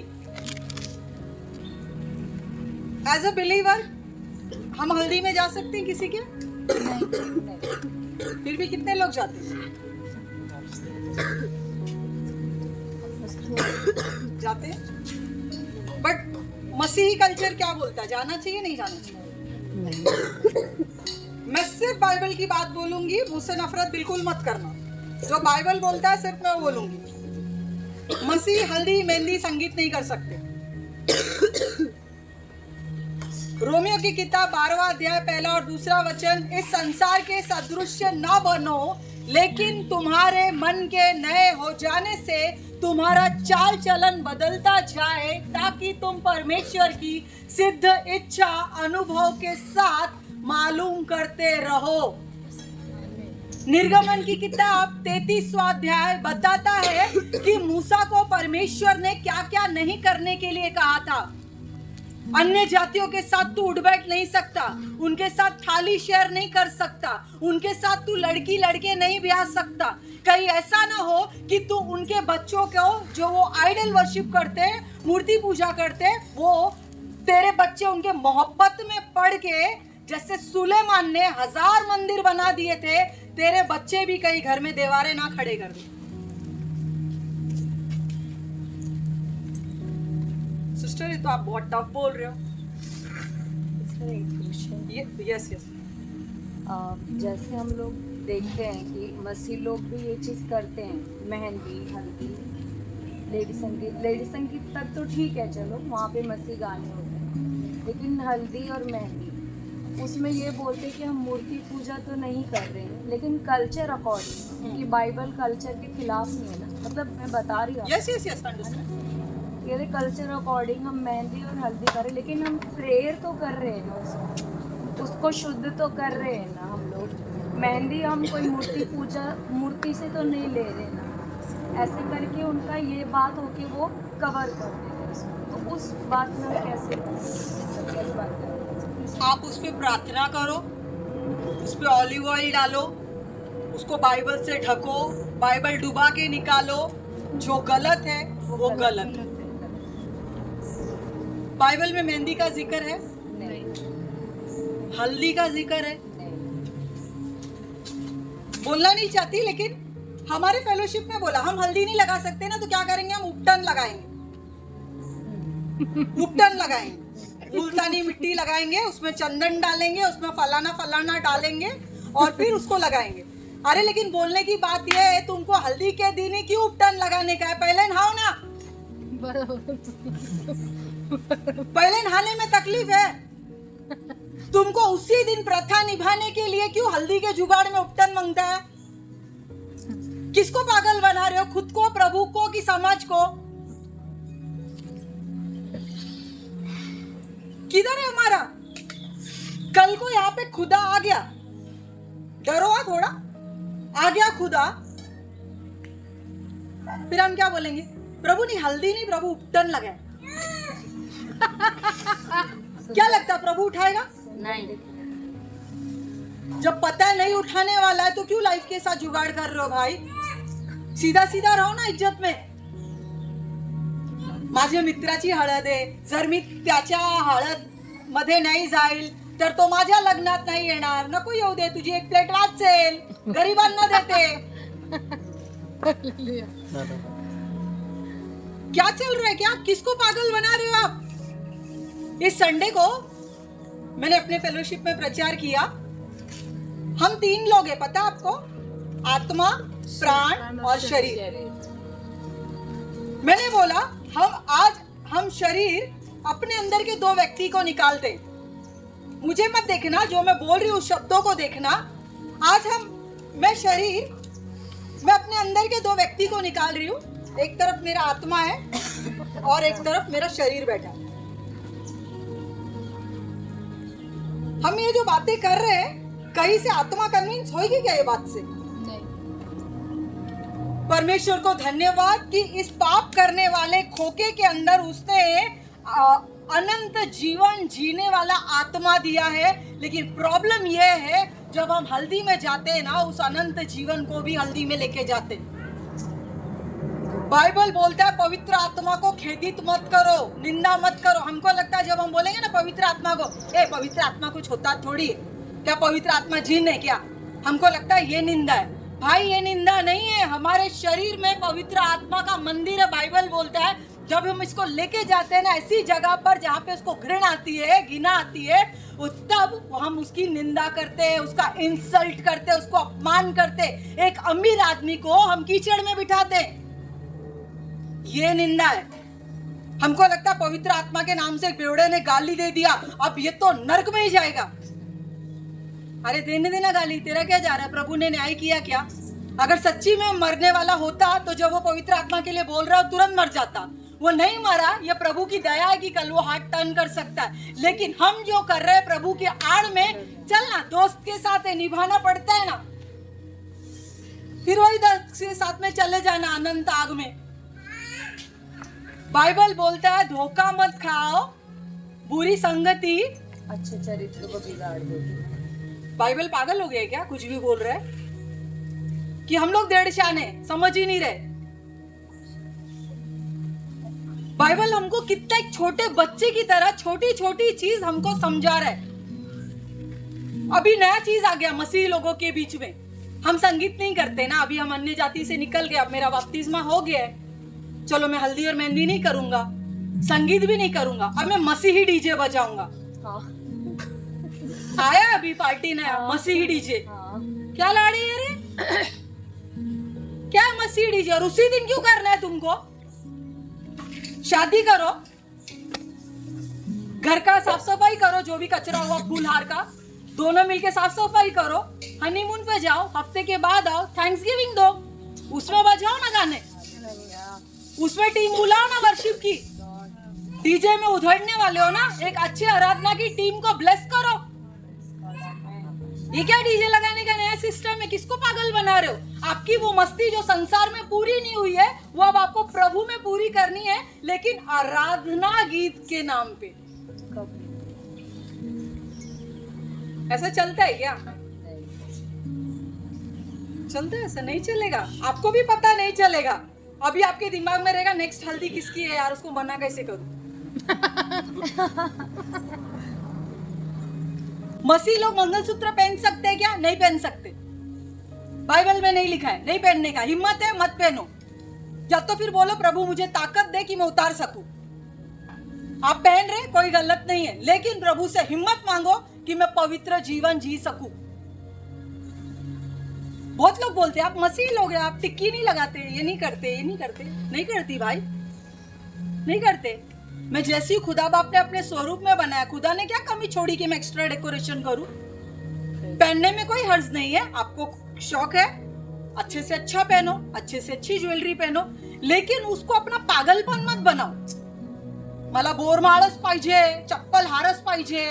एज अ बिलीवर हम हल्दी में जा सकते हैं किसी के? फिर भी कितने लोग जाते हैं? जाते हैं। बट मसीही कल्चर क्या बोलता है, जाना चाहिए नहीं जाना चाहिए? मैं सिर्फ बाइबल की बात बोलूंगी, मुझसे नफरत बिल्कुल मत करना। जो बाइबल बोलता है सिर्फ मैं बोलूंगी। मसीह हल्दी मेहंदी संगीत नहीं कर सकते। रोमियो की किताब 12वां अध्याय 1 और 2 वचन, इस संसार के सदृश्य न बनो लेकिन तुम्हारे मन के नए हो जाने से तुम्हारा चाल चलन बदलता जाए ताकि तुम परमेश्वर की सिद्ध इच्छा अनुभव के साथ मालूम करते रहो। निर्गमन की किताब 33वां अध्याय बताता है कि मूसा को परमेश्वर ने क्या क्या नहीं करने के लिए कहा था। अन्य जातियों के साथ तू उठ बैठ नहीं सकता, उनके साथ थाली शेयर नहीं कर सकता, उनके साथ तू लड़की लड़के नहीं ब्याह सकता। कहीं ऐसा ना हो कि तू उनके बच्चों को, जो वो आइडल वर्शिप करते, मूर्ति पूजा करते, वो तेरे बच्चे उनके मोहब्बत में पड़ के, जैसे सुलेमान ने 1000 मंदिर बना दिए थे, तेरे बच्चे भी कहीं घर में दीवारें ना खड़े कर दे। सिस्टर, ये तो आप बहुत टफ बोल रहे हो। Yes yes. जैसे हम लोग देखते हैं कि मसीह लोग भी ये चीज़ करते हैं, मेहंदी हल्दी लेडी संगीत तक तो ठीक है, चलो वहाँ पे मसीह गाने होते हैं, लेकिन हल्दी और मेहंदी उसमें ये बोलते हैं कि हम मूर्ति पूजा तो नहीं कर रहे हैं, लेकिन कल्चर अकॉर्डिंग, कि बाइबल कल्चर के खिलाफ नहीं है ना, मतलब मैं बता रही हूँ। Yes yes yes, understand. ये कल्चर अकॉर्डिंग हम मेहंदी और हल्दी करें, लेकिन हम प्रेयर तो कर रहे हैं ना, उसको शुद्ध तो कर रहे हैं ना हम लोग। मेहंदी हम कोई मूर्ति से तो नहीं ले रहे ना, ऐसे करके उनका ये बात हो कि वो कवर कर देते हैं, तो उस बात में कैसे बात करें? आप उस पर प्रार्थना करो, उस पर ऑलिव ऑयल डालो, उसको बाइबल से ढको, बाइबल डुबा के निकालो। जो गलत है वो गलत है। बाइबल में मेहंदी का जिक्र है नहीं, हल्दी का जिक्र है नहीं। बोलना नहीं चाहती, लेकिन हमारे फेलोशिप में बोला हम हल्दी नहीं लगा सकते ना, तो क्या करेंगे, हम उपटन लगाएंगे। उपटन लगाएंगे, मुल्तानी मिट्टी लगाएंगे, उसमें चंदन डालेंगे, उसमें फलाना फलाना डालेंगे और फिर उसको लगाएंगे। अरे लेकिन बोलने की बात यह है, तुमको हल्दी के दिन ही क्यों उपटन लगाने का है? पहले नहाओ ना। पहले नहाने में तकलीफ है, तुमको उसी दिन प्रथा निभाने के लिए क्यों हल्दी के जुगाड़ में उपटन मांगता है? किसको पागल बना रहे हो, खुद को, प्रभु को कि समाज को? किधर है हमारा? कल को यहाँ पे खुदा आ गया, डरो थोड़ा, आ गया खुदा, फिर हम क्या बोलेंगे? प्रभु नहीं हल्दी नहीं, प्रभु उपटन लगाए। क्या लगता है प्रभु उठाएगा? नहीं। जब पता है नहीं उठाने वाला है तो क्यों लाइफ के साथ जुगाड़ कर रहे हो भाई? सीधा सीधा रहो ना इज्जत में. माझ्या मित्राची हळद आहे, जर मी त्याच्या हळद मध्ये नाही जाईल तर तो माझ्या लग्नात नाही येणार. नको येऊ दे, तुझी एक प्लेट वाचेल, गरिबांना देते. क्या चल रहा है? क्या किसको पागल बना रहे हो आप? इस संडे को मैंने अपने फेलोशिप में प्रचार किया. हम 3 लोग हैं, पता आपको? आत्मा, प्राण और शरीर. मैंने बोला हम शरीर अपने अंदर के 2 व्यक्ति को निकालते. मुझे मत देखना, जो मैं बोल रही हूँ शब्दों को देखना. आज मैं अपने अंदर के 2 व्यक्ति को निकाल रही हूँ. एक तरफ मेरा आत्मा है और एक तरफ मेरा शरीर बैठा. हम ये जो बातें कर रहे हैं, कहीं से आत्मा कन्विंस होगी क्या ये बात से? परमेश्वर को धन्यवाद कि इस पाप करने वाले खोखे के अंदर उसने अनंत जीवन जीने वाला आत्मा दिया है. लेकिन प्रॉब्लम यह है, जब हम हल्दी में जाते हैं ना, उस अनंत जीवन को भी हल्दी में लेके जाते. बाइबल बोलता है पवित्र आत्मा को खेदित मत करो, निंदा मत करो. हमको लगता है जब हम बोलेंगे ना पवित्र आत्मा को, पवित्र आत्मा कुछ होता थोड़ी है क्या? पवित्र आत्मा जिन है क्या? हमको लगता है ये निंदा है. भाई ये निंदा नहीं है. हमारे शरीर में पवित्र आत्मा का मंदिर है. बाइबल बोलता है जब हम इसको लेके जाते हैं ना ऐसी जगह पर जहाँ पे उसको घृणा आती है, घिना आती है, तब हम उसकी निंदा करते हैं, उसका इंसल्ट करते, उसको अपमान करते. एक अमीर आदमी को हम कीचड़ में बिठाते, ये निंदा है. हमको लगता है पवित्र आत्मा के नाम से एक बेवड़े ने गाली दे दिया, अब ये तो नर्क में ही जाएगा. अरे देने देना गाली, तेरा क्या जा रहा है? प्रभु ने न्याय किया क्या? अगर सच्ची में मरने वाला होता तो जब वो पवित्र आत्मा के लिए बोल रहा है तुरंत मर जाता. वो नहीं मरा, ये प्रभु की दया है कि कल वो हाथ टर्न कर सकता है. लेकिन हम जो कर रहे हैं प्रभु के आड़ में, चलना दोस्त के साथ है, निभाना पड़ता है ना. फिर वही दोस्त के साथ में चले जाना अनंत आग में. बाइबल बोलता है धोखा मत खाओ, बुरी संगति अच्छे चरित्र को बिगाड़ देगी. बाइबल पागल हो गया क्या? कुछ भी बोल रहे हैं कि हम लोग 1.5 शाने समझ ही नहीं रहे. बाइबल हमको कितना एक छोटे बच्चे की तरह छोटी छोटी चीज हमको समझा रहा है. अभी नया चीज आ गया मसीही लोगों के बीच में. हम संगीत नहीं करते ना, अभी हम अन्य जाति से निकल गए. अब मेरा बपतिस्मा हो गया है, चलो मैं हल्दी और मेहंदी नहीं करूंगा, संगीत भी नहीं करूंगा, अब मैं मसीही डीजे बजाऊंगा. आया अभी पार्टी नया मसीही डीजे. क्या ला रही है रे? क्या मसीही डीजे? और उसी दिन क्यों करना है तुमको? शादी करो, घर का साफ सफाई करो, जो भी कचरा हुआ फूल हार का दोनों मिलके साफ सफाई करो. हनीमून पे जाओ, हफ्ते के बाद आओ, थैंक्सगिविंग दो, उसमें बजाओ ना गाने, उसमें टीम बुलाओ ना वर्शिप की. डीजे में उधड़ने वाले हो ना, एक अच्छी आराधना की टीम को ब्लेस करो. ये क्या डीजे लगाने का नया सिस्टम है? किसको पागल बना रहे हो? आपकी वो मस्ती जो संसार में पूरी नहीं हुई है, वो अब आपको प्रभु में पूरी करनी है, लेकिन आराधना गीत के नाम पे. ऐसा चलता है क्या? चलता है? ऐसा नहीं चलेगा. आपको भी पता नहीं चलेगा. अभी आपके दिमाग में रहेगा नेक्स्ट हल्दी किसकी है यार, उसको मना कैसे करूं. मसीह लोग मंगलसूत्र पहन सकते हैं क्या? नहीं पहन सकते. बाइबल में नहीं लिखा है नहीं पहनने का. हिम्मत है मत पहनो, या तो फिर बोलो प्रभु मुझे ताकत दे कि मैं उतार सकूं. आप पहन रहे कोई गलत नहीं है, लेकिन प्रभु से हिम्मत मांगो कि मैं पवित्र जीवन जी सकूं. बहुत लोग बोलते हैं आप मसीह लोग हैं, आप टिक्की नहीं लगाते, ये नहीं करते, ये नहीं करते. नहीं करती भाई, नहीं करते. मैं जैसी खुदा बाप ने अपने स्वरूप में बनाया, खुदा ने क्या कमी छोड़ी कि मैं एक्स्ट्रा डेकोरेशन करूं. पहनने में कोई हर्ज नहीं है. आपको शौक है, अच्छे से अच्छा पहनो, अच्छे से अच्छी ज्वेलरी पहनो, लेकिन उसको अपना पागलपन मत बनाओ. मला बोरमाळच पाहिजे, चप्पल हारच पाहिजे,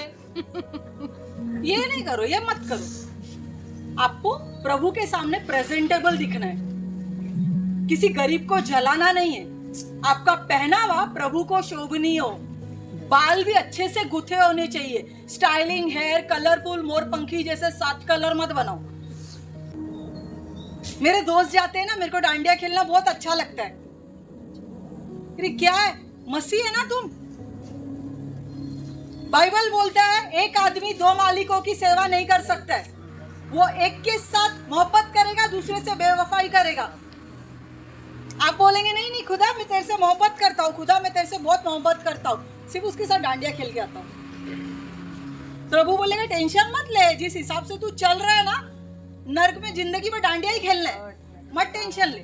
ये नहीं करो, ये मत करो. आपको प्रभु के सामने प्रेजेंटेबल दिखना है, किसी गरीब को जलाना नहीं है. आपका पहनावा प्रभु को शोभनीय हो. बाल भी अच्छे से गुथे होने चाहिए, स्टाइलिंग हेयर, कलरफुल, मोरपंखी जैसे 7 कलर मत बनाओ। मेरे दोस्त जाते हैं ना, मेरे को डांडिया खेलना बहुत अच्छा लगता है। अरे क्या है, मसीह है ना तुम? बाइबल बोलता है एक आदमी 2 मालिकों की सेवा नहीं कर सकता है। वो एक के साथ मोहब्बत करेगा, दूसरे से बेवफाई करेगा। आप बोलेंगे नहीं नहीं खुदा मैं तेरे से मोहब्बत करता हूँ, खुदा मैं तेरे से बहुत मोहब्बत करता हूँ, सिर्फ उसके साथ डांडिया खेल के आता हूँ। प्रभु बोलेगा टेंशन मत ले, जिस हिसाब से तू चल रहा है ना, नर्क में जिंदगी में डांडिया ही खेलना है, मत टेंशन ले,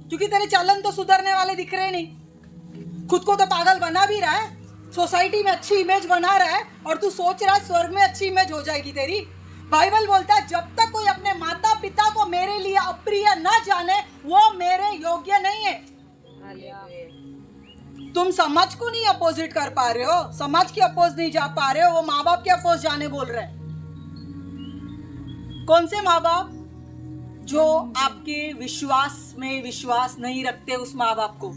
क्योंकि तेरे चालन तो सुधरने वाले दिख रहे नहीं। खुद को तो पागल बना भी रहा है, सोसाइटी में अच्छी इमेज बना रहा है, और तू सोच रहा है स्वर्ग में अच्छी इमेज हो जाएगी तेरी। बाइबल बोलता है जब तक कोई अपने माता पिता को मेरे लिए अप्रिय न जाने वो मेरे योग्य नहीं है। तुम समाज को नहीं अपोजिट कर पा रहे हो, समाज के अपोज नहीं जा पा रहे हो, वो माँ बाप के अपोज जाने बोल रहे हैं। कौन से माँ बाप? जो आपके विश्वास में विश्वास नहीं रखते, उस माँ बाप को।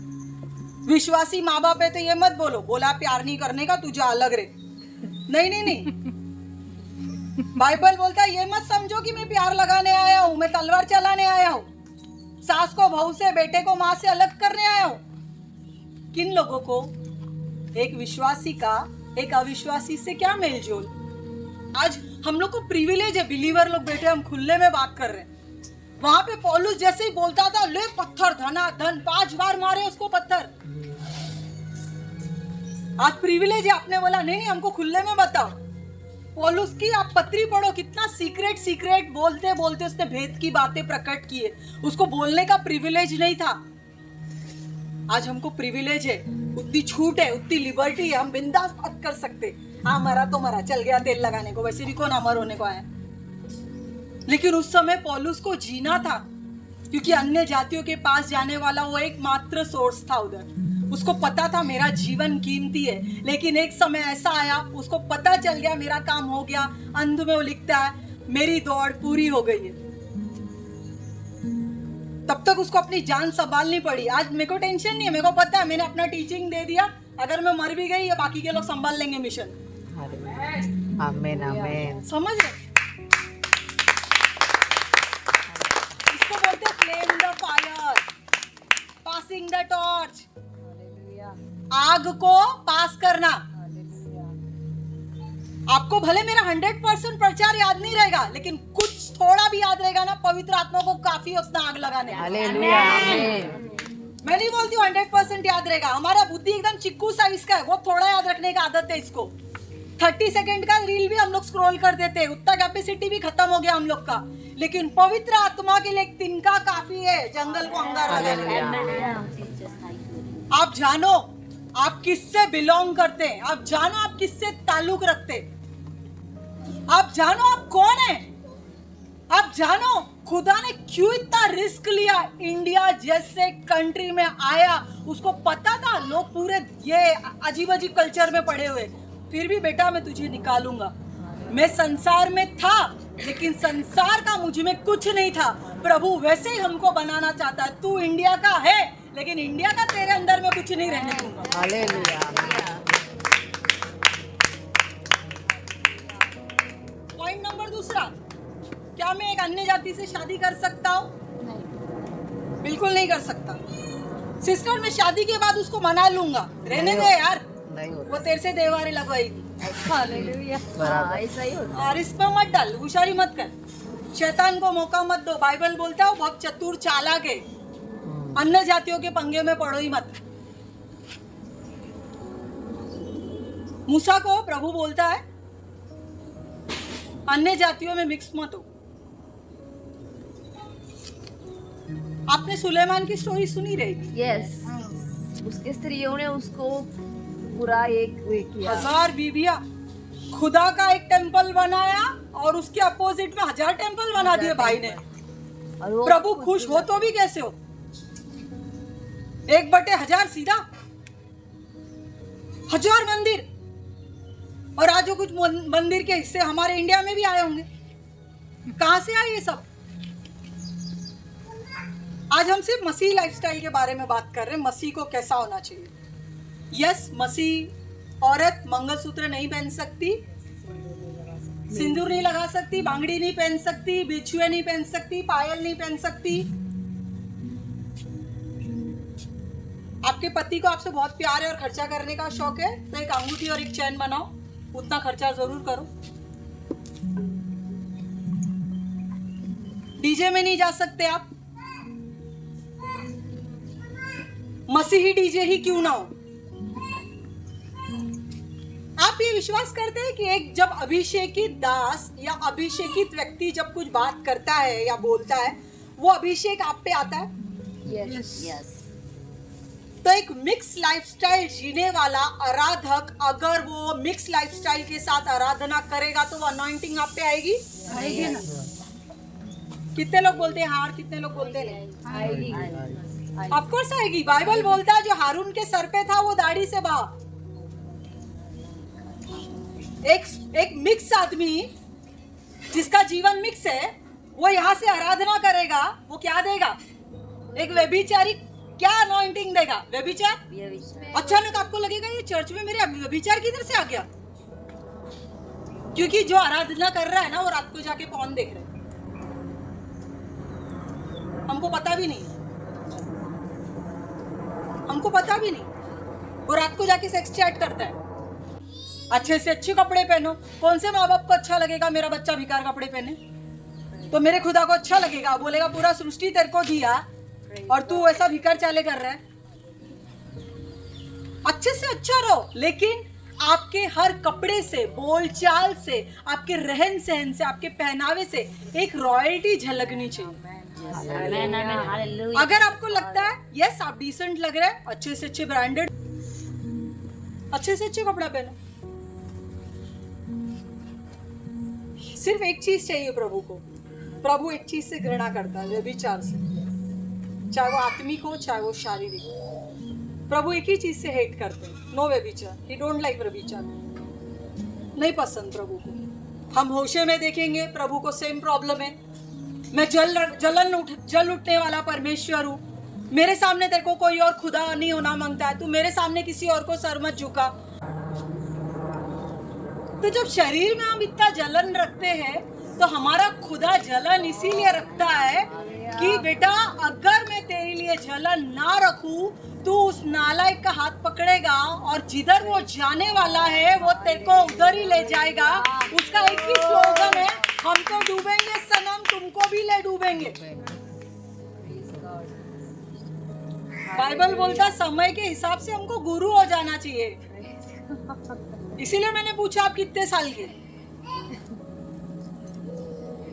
विश्वासी माँ बाप है तो ये मत बोलो बोला प्यार नहीं करने का, तुझे अलग रे। नहीं नहीं नहीं, बाइबल बोलता है ये मत समझो कि मैं प्यार लगाने आया हूं, मैं तलवार चलाने आया हूं, सास को बहू से, बेटे को माँ से अलग करने आया हूं। किन लोगों को? एक विश्वासी का एक अविश्वासी से क्या मेलजोल? आज हम लोग को प्रिविलेज है, बिलीवर लोग बैठे, हम खुले में बात कर रहे हैं। वहां पे पौलुस जैसे ही बोलता था ले पत्थर धना धन, 5 बार मारे उसको पत्थर। आज प्रिविलेज है, आपने बोला नहीं हमको खुले में बताओ। पौलुस की आप पत्री पढ़ो, कितना सीक्रेट बोलते बोलते उसने भेद की बातें प्रकट किए। उसको बोलने का प्रिविलेज नहीं था। आज हमको प्रिविलेज है, उतनी छूट है, उतनी लिबर्टी है, हम बिंदास बात कर सकते। हाँ मरा तो मरा, चल गया तेल लगाने को, वैसे भी कौन अमर होने को आया। लेकिन उस समय पौलुस को जीना था, क्योंकि अन्य जातियों के पास जाने वाला वो एकमात्र सोर्स था उधर। उसको पता था मेरा जीवन कीमती है, लेकिन एक समय ऐसा आया उसको पता चल गया मेरा काम हो गया। अंत में वो लिखता है मेरी दौड़ पूरी हो गई है। तब तक उसको अपनी जान संभालनी पड़ी। आज मेरे को टेंशन नहीं है, मेरे को पता है मैंने अपना टीचिंग दे दिया, अगर मैं मर भी गई या बाकी के लोग संभाल लेंगे मिशन। आमीन आमीन। समझ रहे? इसको बोलते flame the fire, passing the torch, आग को पास करना। आपको भले मेरा 100% प्रचार याद नहीं रहेगा, लेकिन कुछ थोड़ा भी याद रहेगा ना, पवित्र आत्मा को काफी है उसने आग लगाने। हालेलुया आमीन। मैं नहीं बोलती हूँ 100% याद रहेगा, हमारा बुद्धि एकदम चिक्कू साइज का है, वो थोड़ा याद रखने की आदत है इसको। 30 सेकंड का रील भी हम लोग स्क्रॉल कर देते हैं, उतना कैपेसिटी भी खत्म हो गया हम लोग का। लेकिन पवित्र आत्मा के लिए एक तिनका काफी है जंगल को अंगार लगाने। आप जानो आप किससे बिलोंग करते हैं, आप जानो आप किससे ताल्लुक रखते, आप जानो आप कौन है, आप जानो खुदा ने क्यों इतना रिस्क लिया। इंडिया जैसे कंट्री में आया, उसको पता था लोग पूरे ये अजीब अजीब कल्चर में पड़े हुए, फिर भी बेटा मैं तुझे निकालूंगा। मैं संसार में था, लेकिन संसार का मुझ में कुछ नहीं था। प्रभु वैसे ही हमको बनाना चाहता है। तू इंडिया का है, लेकिन इंडिया का तेरे अंदर में कुछ नहीं रहने दूंगा। हालेलुया। पॉइंट नंबर 2, क्या मैं एक अन्य जाति से शादी कर सकता हूँ? बिल्कुल नहीं कर सकता। सिस्टर मैं शादी के बाद उसको मना लूंगा, रहने दे यार, नहीं होता। वो तेरे से देवारे लगवाएगी। हालेलुया। हाँ, ऐसा ही होता है। और इसमें मत डाल, होशियारी मत कर, शैतान को मौका मत दो। बाइबल बोलता है वो बहुत चतुर चालाक है, अन्य जातियों के पंगे में पड़ो ही मत। मूसा को प्रभु बोलता है अन्य जातियों में मिक्स मत हो। आपने सुलेमान की स्टोरी सुनी रहेगी। यस, उसके स्त्रियों ने उसको पूरा एक वे किया। 1000 बीबियां, खुदा का एक टेंपल बनाया और उसके अपोजिट में 1000 टेंपल बना दिए भाई ने। और वो प्रभु खुश हो तो भी कैसे हो? 1/1000 सीधा 1000 मंदिर, और आज कुछ मंदिर के हिस्से हमारे इंडिया में भी आए होंगे। कहां से आए ये सब? आज हम सिर्फ मसीह लाइफस्टाइल के बारे में बात कर रहे हैं, मसीह को कैसा होना चाहिए। यस, मसीह औरत मंगलसूत्र नहीं पहन सकती, सिंदूर नहीं लगा सकती, बांगड़ी नहीं पहन सकती, बिछुए नहीं पहन सकती, पायल नहीं पहन सकती। आपके पति को आपसे बहुत प्यार है और खर्चा करने का शौक है, तो एक अंगूठी और एक चैन बनाओ, उतना खर्चा जरूर करो। डीजे में नहीं जा सकते आप, मसीही डीजे ही क्यों ना हो। आप ये विश्वास करते हैं कि एक जब अभिषेकित दास या अभिषेकित व्यक्ति जब कुछ बात करता है या बोलता है, वो अभिषेक आप पे आता है? यस। तो एक मिक्स लाइफस्टाइल जीने वाला आराधक अगर वो मिक्स लाइफस्टाइल के साथ आराधना करेगा तो वो अनॉइंटिंग आप पे आएगी? आएगी ना। कितने लोग बोलते हैं हाँ, कितने लोग बोलते हैं नहीं? आएगी। ऑफ कोर्स आएगी। बाइबल बोलता है जो हारून के सर पे था वो दाढ़ी से बहा। एक मिक्स आदमी जिसका जीवन मिक्स है, वो यहाँ से आराधना करेगा, वो क्या देगा? एक व्यभिचारी क्या अनॉइंटिंग देगा? व्यभिचार। अचानक आपको लगेगा ये चर्च में मेरे व्यभिचार किधर से आ गया? क्योंकि जो आराधना कर रहा है ना, वो रात को जाके पॉर्न देख रहे हैं, हमको पता भी नहीं, हमको पता भी नहीं, वो रात को जाके सेक्स चैट करता है। अच्छे से अच्छे कपड़े पहनो। कौन से माँ बाप को अच्छा लगेगा मेरा बच्चा भिकार कपड़े पहने? तो मेरे खुदा को अच्छा लगेगा, बोलेगा पूरा सृष्टि तेरे को दिया और तू ऐसा भिकार चाले कर रहा है। अच्छे से अच्छा रहो, लेकिन आपके हर कपड़े से, बोलचाल से, आपके रहन सहन से, आपके पहनावे से एक रॉयल्टी झलकनी चाहिए। अगर आपको लगता है यस आप डिसेंट लग रहे हैं, अच्छे से अच्छे ब्रांडेड, अच्छे से अच्छे कपड़ा पहनो। सिर्फ एक चीज चाहिए प्रभु को। प्रभु एक चीज से घृणा करता है, व्यभिचार से, चाहे वो आत्मिक हो चाहे वो शारीरिक हो। प्रभु एक ही चीज से हेट करते हैं, नो व्यभिचार। ही डोंट लाइक व्यभिचार, नहीं पसंद प्रभु को। हम होशे में देखेंगे प्रभु को सेम प्रॉब्लम है। मैं जल उठने वाला परमेश्वर हूँ, मेरे सामने तेरे को कोई और खुदा नहीं होना मांगता है, तू मेरे सामने किसी और को सर मत झुका। तो जब शरीर में हम इतना जलन रखते हैं, तो हमारा खुदा जलन इसीलिए रखता है कि बेटा अगर मैं तेरे लिए जलन ना रखूं, तू उस नालायक का हाथ पकड़ेगा और जिधर वो जाने वाला है वो तेरे को उधर ही ले जाएगा। उसका एक ही स्लोगन है, हम तो डूबेंगे सनम, तुमको भी ले डूबेंगे। बाइबल बोलता समय के हिसाब से हमको गुरु हो जाना चाहिए। इसीलिए मैंने पूछा आप कितने साल के,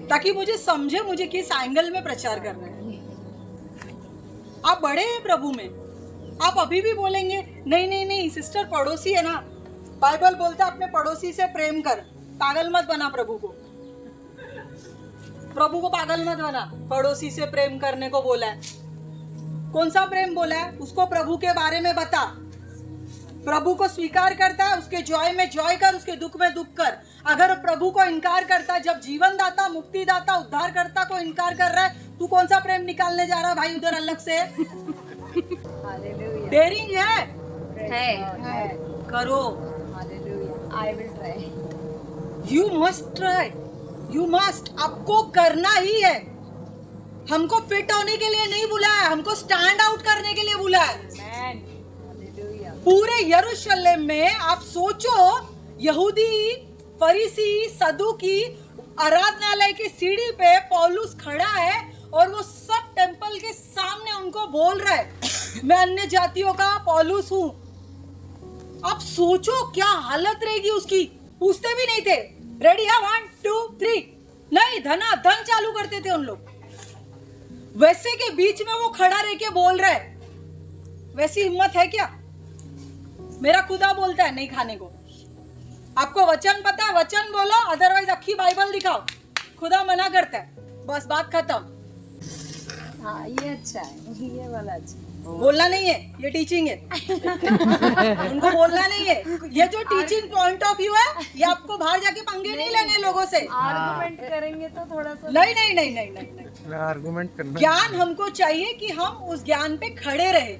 ताकि मुझे समझे मुझे किस एंगल में प्रचार करना है। आप बड़े हैं प्रभु में, आप अभी भी बोलेंगे नहीं नहीं नहीं सिस्टर पड़ोसी है ना। बाइबल बोलता है अपने पड़ोसी से प्रेम कर, पागल मत बना प्रभु को। प्रभु को पागल मत बना, पड़ोसी से प्रेम करने को बोला है। कौन सा प्रेम बोला है? उसको प्रभु के बारे में बता। प्रभु को स्वीकार करता है, उसके जॉय में जॉय कर, उसके दुख में दुख कर। अगर प्रभु को इनकार करता है, जब जीवन दाता, मुक्ति दाता, उद्धार करता को इनकार कर रहा है, तू कौन सा प्रेम निकालने जा रहा है भाई उधर अलग से? डेयरिंग है करो। I will try. You must try, you must, आपको करना ही है। हमको फिट होने के लिए नहीं बुलाया, हमको स्टैंड आउट करने के लिए बुलाया। पूरे यरूशलेम में आप सोचो, यहूदी, फरीसी, सदूकी आराधनालय की सीढ़ी पे पौलुस खड़ा है और वो सब टेंपल के सामने उनको बोल रहा है मैं अन्य जातियों का पौलुस हूँ। आप सोचो क्या हालत रहेगी उसकी। पूछते भी नहीं थे, रेडी है 1 2 3, नहीं धन चालू करते थे उन लोग। वैसे के बीच में वो खड़ा रह के बोल रहा है, वैसी हिम्मत है क्या? मेरा खुदा बोलता है नहीं खाने को। आपको वचन पता है, वचन बोलो, अदरवाइज अक्खी बाइबल दिखाओ। खुदा मना करता है, बस बात खत्म। हाँ ये अच्छा है, ये वाला अच्छा। बोलना नहीं है, ये टीचिंग है। उनको बोलना नहीं है। ये जो टीचिंग पॉइंट ऑफ व्यू है, ये आपको बाहर जाके पंगे नहीं लेने लोगों से। आर्गुमेंट करेंगे तो थोड़ा सा नहीं नहीं नहीं नहीं नहीं, आर्गुमेंट करना। ज्ञान हमको चाहिए कि हम उस ज्ञान पे खड़े रहे।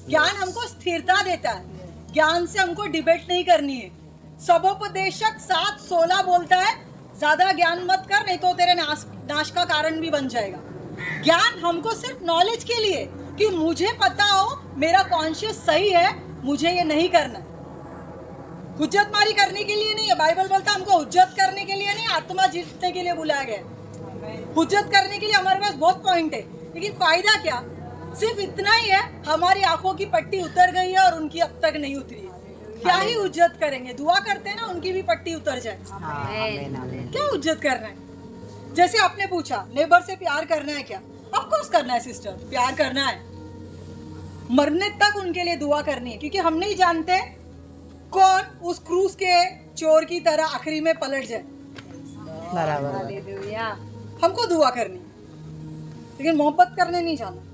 ज्ञान हमको स्थिरता देता है। ज्ञान से हमको डिबेट नहीं करनी है। सबोपदेशक 7:16 बोलता है ज्यादा ज्ञान मत कर, नहीं तो तेरे नाश का कारण भी बन जाएगा। ज्ञान हमको सिर्फ नॉलेज के लिए, कि मुझे पता हो मेरा कॉन्शियस सही है, मुझे ये नहीं करना। हुज्जत मारी करने के लिए नहीं है। बाइबल बोलता है हमको हुज्जत करने के लिए नहीं, आत्मा जीतने के लिए बुलाया गया। हुज्जत करने के लिए हमारे पास बहुत पॉइंट है, लेकिन फायदा क्या? सिर्फ इतना ही है, हमारी आंखों की पट्टी उतर गई है और उनकी अब तक नहीं उतरी है। क्या ही हुज्जत करेंगे? दुआ करते हैं ना उनकी भी पट्टी उतर जाए। क्या हुज्जत करना है? जैसे आपने पूछा नेबर से प्यार करना है क्या? ऑफ कोर्स करना है सिस्टर, प्यार करना है। मरने तक उनके लिए दुआ करनी है, क्योंकि हम नहीं जानते कौन उस क्रूज के चोर की तरह आखिरी में पलट जाए। बराबर। हालेलुया। हमको दुआ करनी, लेकिन मोहब्बत करने नहीं जाना।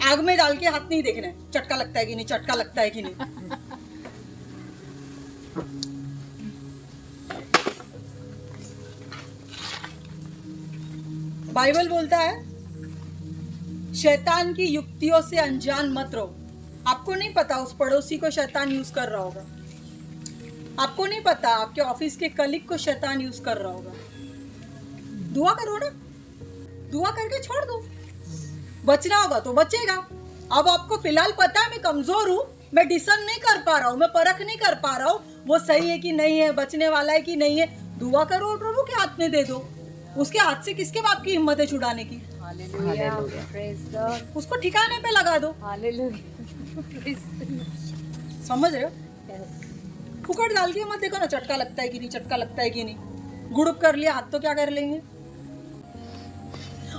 आग में डाल के हाथ नहीं देखना है, चटका लगता है कि नहीं, चटका लगता है कि नहीं। बाइबल बोलता है शैतान की युक्तियों से अनजान मत रहो। आपको नहीं पता उस पड़ोसी को शैतान यूज कर रहा होगा, आपको नहीं पता आपके ऑफिस के कलीग को शैतान यूज कर रहा होगा। दुआ करो ना, दुआ करके छोड़ दो। बचना होगा तो बचेगा। अब आपको फिलहाल पता है मैं कमजोर हूँ, मैं डिसन नहीं कर पा रहा हूँ, मैं परख नहीं कर पा रहा हूँ वो सही है कि नहीं है, बचने वाला है कि नहीं है। दुआ करो और प्रभु के हाथ में दे दो। उसके हाथ से किसके बाप की हिम्मत है छुड़ाने की? हालेलुया। Praise God. उसको ठिकाने पे लगा दो। हालेलुया। प्रेज समझ रहे हो? गॉड। फुकट डाल के मत देखो ना चटका लगता है कि नहीं, चटका लगता है कि नहीं। गुड़ुप कर लिया हाथ तो क्या कर लेंगे?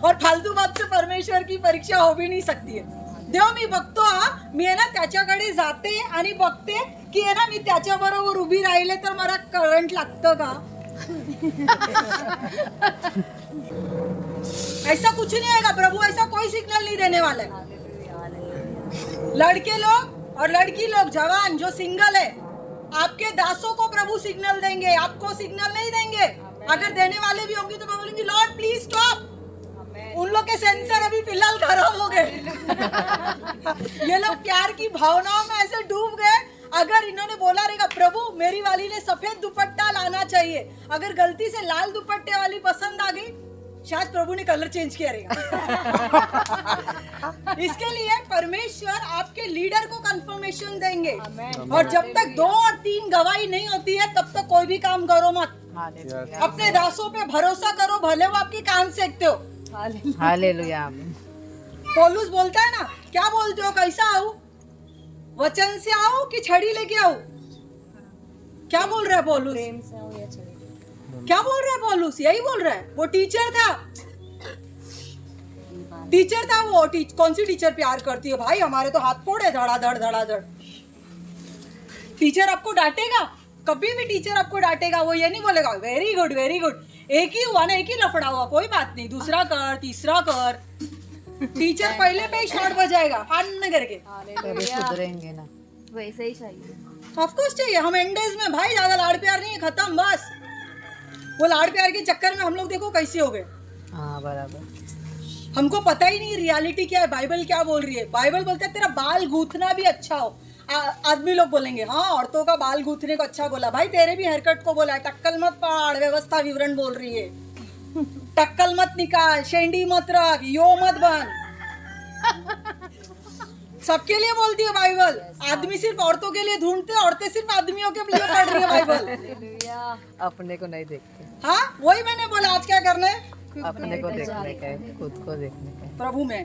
और फालतू बात से परमेश्वर की परीक्षा हो भी नहीं सकती है। देव मी बघतो मी आहे ना त्याच्याकडे जाते आणि बघते की आहे ना मी त्याच्या बरोबर उभी राहिले तर मला करंट लागतं का? ऐसा कुछ नहीं आएगा। प्रभु ऐसा कोई सिग्नल नहीं देने वाला है। लड़के लोग और लड़की लोग जवान जो सिंगल है, आपके दासों को प्रभु सिग्नल देंगे, आपको सिग्नल नहीं देंगे। अगर देने वाले भी होंगे तो मैं बोलूंगी लॉर्ड प्लीज स्टॉप। उन लोग के सेंसर अभी फिलहाल खराब हो गए। ये लोग प्यार की भावनाओं में ऐसे डूब गए। अगर इन्होंने बोला रहेगा प्रभु मेरी वाली ने सफेद दुपट्टा लाना चाहिए, अगर गलती से लाल दुपट्टे वाली पसंद आ गई, शायद प्रभु ने कलर चेंज किया रहेगा। इसके लिए परमेश्वर आपके लीडर को कंफर्मेशन देंगे। और जब तक 2 और 3 गवाही नहीं होती है तब तक कोई भी काम करो मत। अपने दासों पे भरोसा करो, भले वो आपकी कान सेकते हो। हालेलुया। पौलुस बोलता है ना, क्या बोलते हो, कैसा आऊं? वचन से आओ कि छड़ी लेके आओ? क्या बोल रहा है पौलुस? प्रेम से आओ या चले। क्या बोल रहा है पौलुस? यही बोल रहा है। वो टीचर था, टीचर था वो। कौन सी टीचर प्यार करती है भाई? हमारे तो हाथ फोड़े धड़ाधड़ धड़ाधड़। टीचर आपको डांटेगा, कभी भी टीचर आपको डांटेगा वो ये नहीं बोलेगा वेरी गुड वेरी गुड। एक ही हुआ ना, एक ही लफड़ा हुआ, कोई बात नहीं, दूसरा कर, तीसरा कर। टीचर पहले पे ही शॉट बजाएगा फान करके। तभी सुधरेंगे ना। वैसे ही चाहिए। ऑफ कोर्स चाहिए। हम एंडेज में भाई ज्यादा लाड़ प्यार नहीं है, खत्म बस। वो लाड़ प्यार के चक्कर में हम लोग देखो कैसे हो गए। हाँ बराबर। हमको पता ही नहीं रियलिटी क्या है, बाइबल क्या बोल रही है। बाइबल बोलता है तेरा बाल गूंथना भी अच्छा हो। आदमी लोग बोलेंगे हाँ औरतों का बाल गूंथने को अच्छा बोला। भाई तेरे भी हेयर कट को बोला है। टक्कल मत पाड़, व्यवस्था विवरण बोल रही है। टक्कल मत निकाल, शेंडी मत रख, यो मत बन। सबके लिए बोलती है बाइबल। आदमी सिर्फ औरतों के लिए ढूंढते, औरतें सिर्फ आदमियों के लिए पढ़ रही है बाइबल। हालेलुया। अपने को नहीं देखते, हाँ वही मैंने बोला आज क्या करना है, अपने को देखने का है, खुद को देखने का है। प्रभु मैं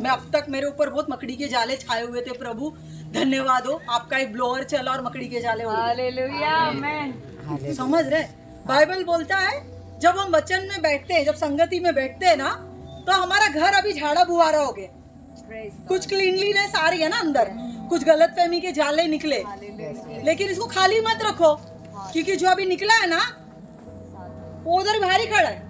अब तक मेरे ऊपर बहुत मकड़ी के जाले छाए हुए थे। प्रभु धन्यवाद हो, आपका एक ब्लोअर चला और मकड़ी के जाले उड़ गए। हालेलुया। आमेन। समझ रहे? बाइबल बोलता है जब हम वचन में बैठते हैं, जब संगति में बैठते हैं ना, तो हमारा घर अभी झाड़ा बुहारा हो गया। Praise God. कुछ क्लीनलीनेस आ रही है ना अंदर, कुछ गलतफहमी के जाले निकले। लेकिन इसको खाली मत रखो, क्योंकि जो अभी निकला है ना वो उधर भारी खड़ा है।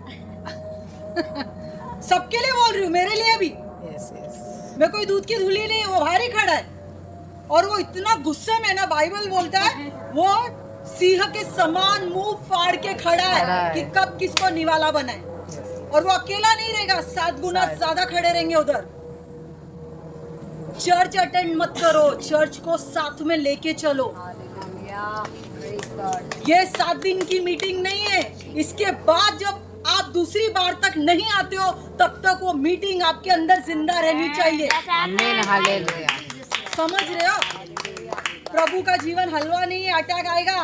सबके लिए बोल रही हूँ, मेरे लिए भी। Yes yes. मैं कोई दूध की धुली नहीं, वो भारी खड़ा है। और वो इतना गुस्से में ना, बाइबल बोलता है वो सिंह के समान मुंह फाड़ के खड़ा है कि कब किसको निवाला बनाए। और वो अकेला नहीं रहेगा, 7 गुना ज्यादा खड़े रहेंगे उधर। चर्च अटेंड मत करो, चर्च को साथ में लेके चलो। Hallelujah, praise God. ये 7 दिन की मीटिंग नहीं है। इसके बाद जब आप दूसरी बार तक नहीं आते हो तब तक वो मीटिंग आपके अंदर जिंदा रहनी चाहिए। आमीन, हालेलुया। समझ रहे हो? प्रभु का जीवन हलवा नहीं है। अटैक आएगा,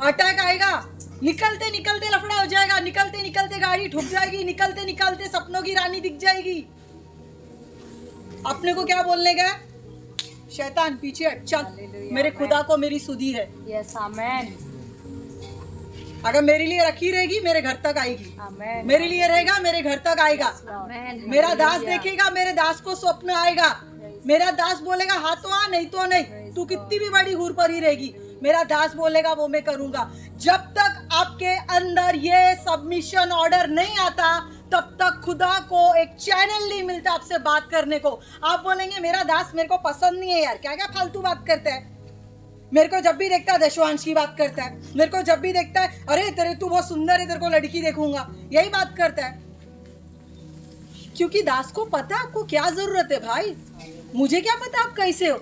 अटैक आएगा। निकलते निकलते लफड़ा हो जाएगा, निकलते निकलते गाड़ी ठुक जाएगी, निकलते निकलते सपनों की रानी दिख जाएगी। अपने को क्या बोलने गए? शैतान पीछे हट, चल, मेरे खुदा को मेरी सुधी है। यस, आमेन, अगर मेरे लिए रखी रहेगी मेरे घर तक आएगी, आमेन, मेरे लिए रहेगा मेरे घर तक आएगा। मेरा दास देखेगा, मेरे दास को स्वप्न आएगा। मेरा दास बोलेगा हाँ तो हाँ, नहीं तो नहीं। तू कितनी भी बड़ी हूर परी रहेगी, मेरा दास बोलेगा वो मैं करूंगा। जब तक आपके अंदर ये सबमिशन ऑर्डर नहीं आता तब तक खुदा को एक चैनल नहीं मिलता आपसे बात करने को। आप बोलेंगे मेरा दास मेरे को पसंद नहीं है यार, क्या क्या फालतू बात करता है। मेरे को जब भी देखता है दशवांश की बात करता है, मेरे को जब भी देखता है अरे तेरे तू बहुत सुंदर है, तेरे को लड़की देखूंगा, यही बात करता है। क्योंकि दास को पता है आपको क्या जरूरत है। भाई मुझे क्या पता आप कैसे हो,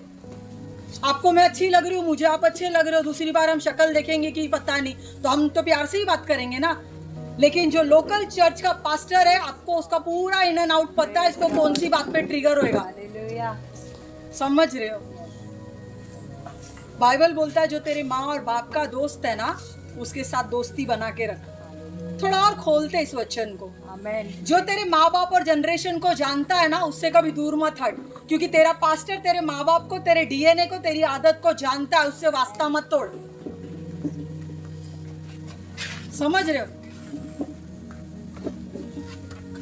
आपको मैं अच्छी लग रही हूँ, मुझे आप अच्छे लग रहे हो, दूसरी बार हम शक्ल देखेंगे कि पता नहीं, तो हम तो प्यार से ही बात करेंगे ना। लेकिन जो लोकल चर्च का पास्टर है आपको उसका पूरा इन एंड आउट पता है, इसको कौन सी बात पे ट्रिगर होएगा। हालेलुया, समझ रहे हो? बाइबल बोलता है जो तेरे माँ और बाप का दोस्त है ना उसके साथ दोस्ती बना के रख। थोड़ा और खोलते इस वचन को। आमेन, जो तेरे माँ बाप और जनरेशन को जानता है ना उससे कभी दूर मत हट, क्योंकि तेरा पास्टर तेरे माँ बाप को, तेरे डीएनए को, तेरी आदत को जानता है, उससे वास्ता मत तोड़। समझ रहे हो?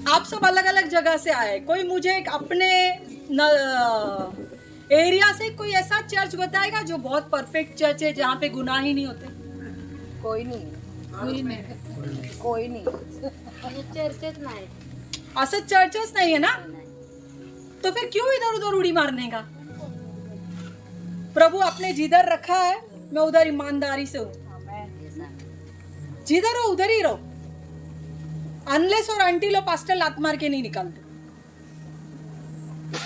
आप सब अलग अलग जगह से आए, कोई मुझे एक अपने एरिया से कोई ऐसा चर्च बताएगा जो बहुत परफेक्ट चर्च है जहाँ पे गुनाह ही नहीं होते? कोई नहीं, कोई नहीं। असं चर्चच नहीं है ना, तो फिर क्यों इधर उधर उड़ी मारने का? प्रभु आपने जिधर रखा है मैं उधर ईमानदारी से हूँ। जिधर हो उधर ही रहो, अनलेस और अंटिल पास्टर लात मार के नहीं निकालते।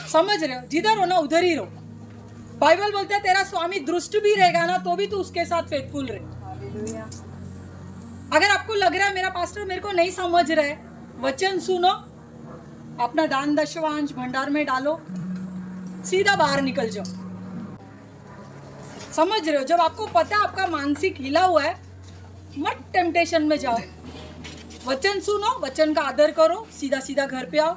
समझ रहे हो? जिधर हो ना उधर ही रहो। बाइबल बोलता है तेरा स्वामी दुष्ट भी रहेगा ना तो भी तू उसके साथ फेथफुल रहे। हालेलुया, अगर आपको लग रहा है मेरा पास्टर मेरे को नहीं समझ रहा है, वचन सुनो, अपना दान दशवांश भंडार में डालो, सीधा बाहर निकल जाओ। समझ रहे हो? जब आपको पता आपका मानसिक हिला हुआ है मत टेम्पटेशन में जाओ। वचन सुनो, वचन का आदर करो, सीधा सीधा घर पे आओ,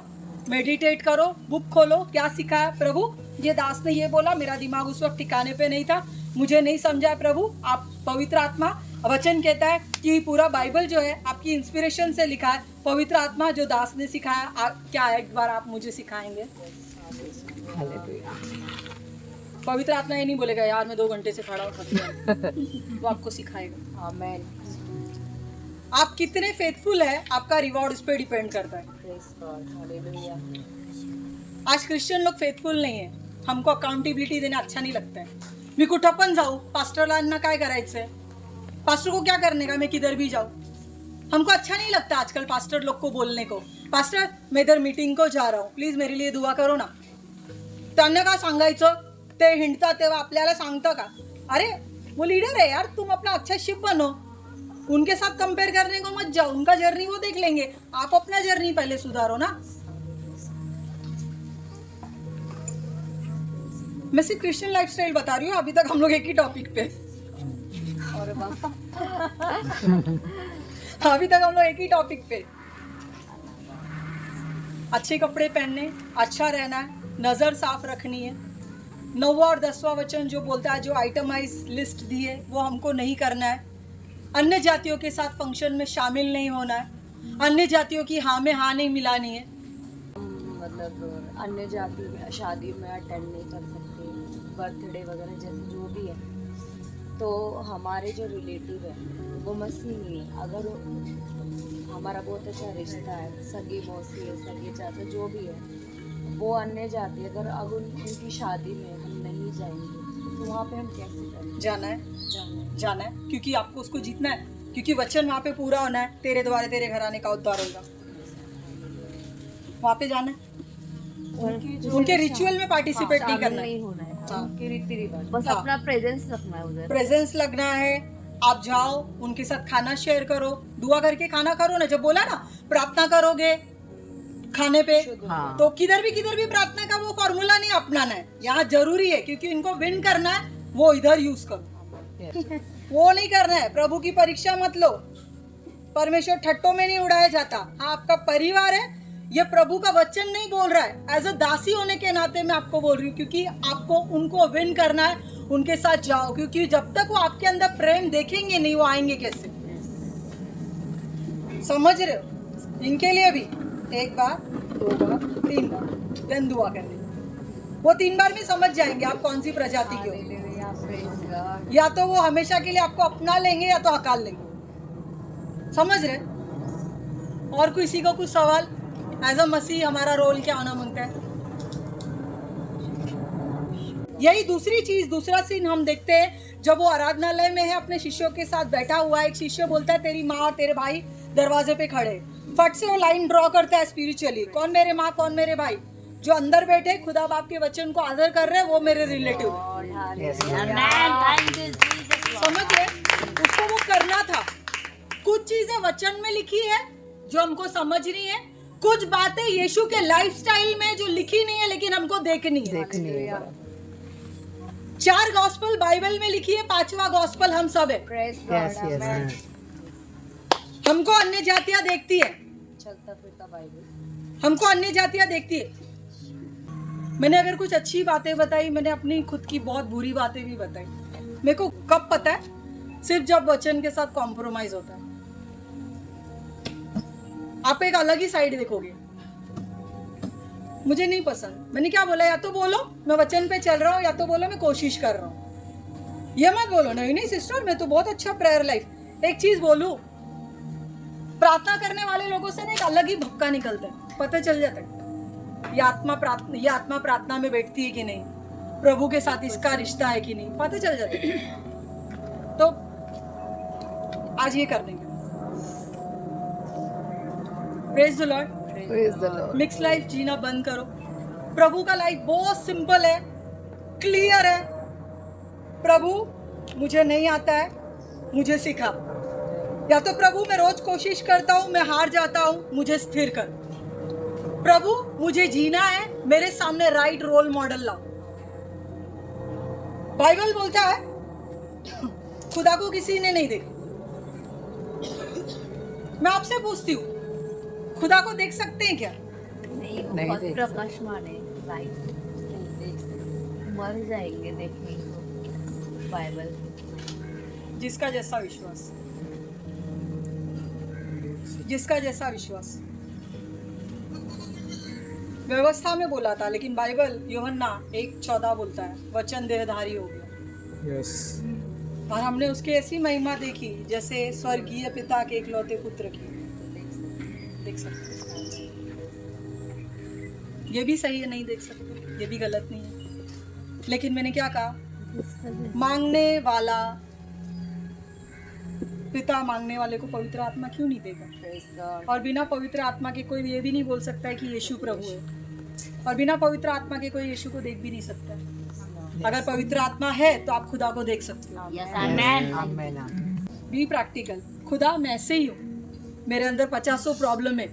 मेडिटेट करो, बुक खोलो, क्या सिखाया प्रभु, ये दास ने ये बोला, मेरा दिमाग उस वक्त ठिकाने पे नहीं था, मुझे नहीं समझा प्रभु। आप पवित्र आत्मा, वचन कहता है कि पूरा बाइबल जो है आपकी इंस्पिरेशन से लिखा है। पवित्र आत्मा जो दास ने सिखाया क्या है, एक बार आप मुझे सिखाएंगे? हालेलुया। पवित्र आत्मा ये नहीं बोलेगा यार मैं 2 घंटे से खड़ा हूँ, वो आपको सिखाएगा। आमेन, आप कितने फेथफुल है आपका रिवॉर्ड उस पर डिपेंड करता है। Praise God, hallelujah. आज क्रिश्चियन लोग फेथफुल नहीं है, हमको अकाउंटेबिलिटी देना अच्छा नहीं लगता है। मी कुठं पण जाऊ, पास्टरला काय करायचंय, पास्टर को क्या करने का, मैं किधर भी जाऊँ, हमको अच्छा नहीं लगता आजकल पास्टर लोग को बोलने को, पास्टर मैं इधर मीटिंग को जा रहा हूँ प्लीज मेरे लिए दुआ करो ना। त्यांना का सांगायचं, ते हिंडतात तेव्हा आपल्याला सांगतं का? अरे वो लीडर है यार, तुम अपना अच्छा शिप बनो, उनके साथ कंपेयर करने को मत जाओ, उनका जर्नी वो देख लेंगे, आप अपना जर्नी पहले सुधारो ना। मैं सिर्फ क्रिश्चियन लाइफस्टाइल बता रही हूँ, अभी तक हम लोग एक ही टॉपिक पे, और अभी तक हम लोग एक ही टॉपिक पे। अच्छे कपड़े पहनने, अच्छा रहना है, नज़र साफ रखनी है। 9वां और 10वां वचन जो बोलता है, जो आइटमाइज लिस्ट दी है वो हमको नहीं करना है। अन्य जातियों के साथ फंक्शन में शामिल नहीं होना है, अन्य जातियों की हाँ में हाँ नहीं मिलानी है। मतलब अन्य जाति में शादी में अटेंड नहीं कर सकते, बर्थडे वगैरह जैसे जो भी है। तो हमारे जो रिलेटिव है वो मसीही नहीं है, अगर हमारा बहुत अच्छा रिश्ता है, सगी मौसी है, सगे चाचा जो भी है, वो अन्य जाति, अगर अब उनकी शादी में हम नहीं जाएंगे तो वहाँ पे हम कैसे करें? जाना है, जाना है, क्योंकि आपको उसको जीतना है, क्योंकि वचन वहाँ पे पूरा होना है, तेरे द्वारा तेरे घराने का उद्धार होगा, वहाँ पे जाना है। उनके रिचुअल में पार्टिसिपेट नहीं करना है, नहीं होना है। हाँ। उनके रीति रिवाज बस हाँ। अपना प्रेजेंस रखना है उधर। प्रेजेंस लगना है। आप जाओ उनके साथ खाना शेयर करो, दुआ करके खाना करो ना। जब बोला ना प्रार्थना करोगे खाने पे, हाँ। तो किधर भी प्रार्थना का वो फॉर्मूला नहीं अपनाना है। यहाँ जरूरी है क्योंकि इनको विन करना है, वो इधर यूज करो, वो नहीं करना है। प्रभु की परीक्षा मत लो, परमेश्वर ठट्टों में नहीं उड़ाया जाता। हाँ, आपका परिवार है, ये प्रभु का वचन नहीं बोल रहा है, एज अ दासी होने के नाते मैं आपको बोल रही हूँ, क्योंकि आपको उनको विन करना है। उनके साथ जाओ, क्योंकि जब तक वो आपके अंदर प्रेम देखेंगे नहीं, वो आएंगे कैसे? समझ रहे हो? इनके लिए भी 1 बार 2 बार 3 बार देन दुआ करने, वो 3 बार में समझ जाएंगे आप कौन सी प्रजाति के हो। या तो वो हमेशा के लिए आपको अपना लेंगे या तो हकाल लेंगे। समझ रहे? और किसी को कुछ सवाल? एज अ मसीह हमारा रोल क्या होना मांगता है? यही दूसरी चीज, दूसरा सीन हम देखते हैं जब वो आराधनालय में है, अपने शिष्यों के साथ बैठा हुआ है। एक शिष्य बोलता है तेरी माँ और तेरे भाई दरवाजे पे खड़े। फट से वो लाइन ड्रॉ करता है स्पिरिचुअली, कौन मेरे माँ कौन मेरे भाई। जो अंदर बैठे खुदा बाप के वचन को आदर कर रहे हैं, वो मेरे रिलेटिव। समझ गए? उसको वो करना था। कुछ चीजें वचन में लिखी है जो हमको समझनी है, कुछ बातें यीशु के लाइफस्टाइल में जो लिखी नहीं है लेकिन हमको देखनी है। 4 गॉस्पल बाइबल में लिखी है, 5वां गॉस्पल हम सब है। हमको अन्य जातियां देखती है, चलता फिरता बाइबल हमको अन्य जातियां देखती है। मैंने अगर कुछ अच्छी बातें बताई, मैंने अपनी खुद की बहुत बुरी बातें भी बताई। मेरे को कब पता है? सिर्फ जब वचन के साथ कॉम्प्रोमाइज होता है। आप एक अलग ही साइड देखोगे। मुझे नहीं पसंद, मैंने क्या बोला? या तो बोलो मैं वचन पे चल रहा हूँ, या तो बोलो मैं कोशिश कर रहा हूँ। ये मत बोलो नहीं सिस्टर मैं तो बहुत अच्छा प्रेयर लाइफ। एक चीज बोलूं, प्रार्थना करने वाले लोगों से ना एक अलग ही भक्का निकलता है, पता चल जाता है ये आत्मा प्रार्थना में बैठती है कि नहीं, प्रभु के साथ इसका रिश्ता है कि नहीं, पता चल जाता है। तो आज ये कर देंगे। Praise the lord. Mix life जीना बंद करो। प्रभु का लाइफ बहुत सिंपल है, क्लियर है। प्रभु मुझे नहीं आता है, मुझे सिखा। या तो प्रभु मैं रोज कोशिश करता हूं, मैं हार जाता हूं, मुझे स्थिर कर। प्रभु मुझे जीना है, मेरे सामने राइट रोल मॉडल लाओ। बाइबल बोलता है खुदा को किसी ने नहीं देखा। मैं आपसे पूछती हूँ, खुदा को देख सकते हैं क्या? नहीं देख प्रकाशमान है, लाइट देख सकते, मर जाएंगे देखने को बाइबल। जिसका जैसा विश्वास, जिसका जैसा विश्वास। व्यवस्था में बोला था, लेकिन बाइबल यूहन्ना 1:14 बोलता है वचन देहधारी हो गया। यस। और हमने उसकी ऐसी महिमा देखी जैसे स्वर्गीय पिता के इकलौते पुत्र की। देख सकते, ये भी सही है, नहीं देख सकते, ये भी गलत नहीं है। लेकिन मैंने क्या कहा? मांगने वाला पिता मांगने वाले को पवित्र आत्मा क्यों नहीं देगा? और बिना पवित्र आत्मा के कोई ये भी नहीं बोल सकता है कि यीशु प्रभु है। और बिना पवित्र आत्मा के कोई यीशु को देख भी नहीं सकता है। अगर पवित्र आत्मा है तो आप खुदा को देख सकते हो। Be practical. खुदा मैं ऐसे ही हूँ, मेरे अंदर 50 प्रॉब्लम है,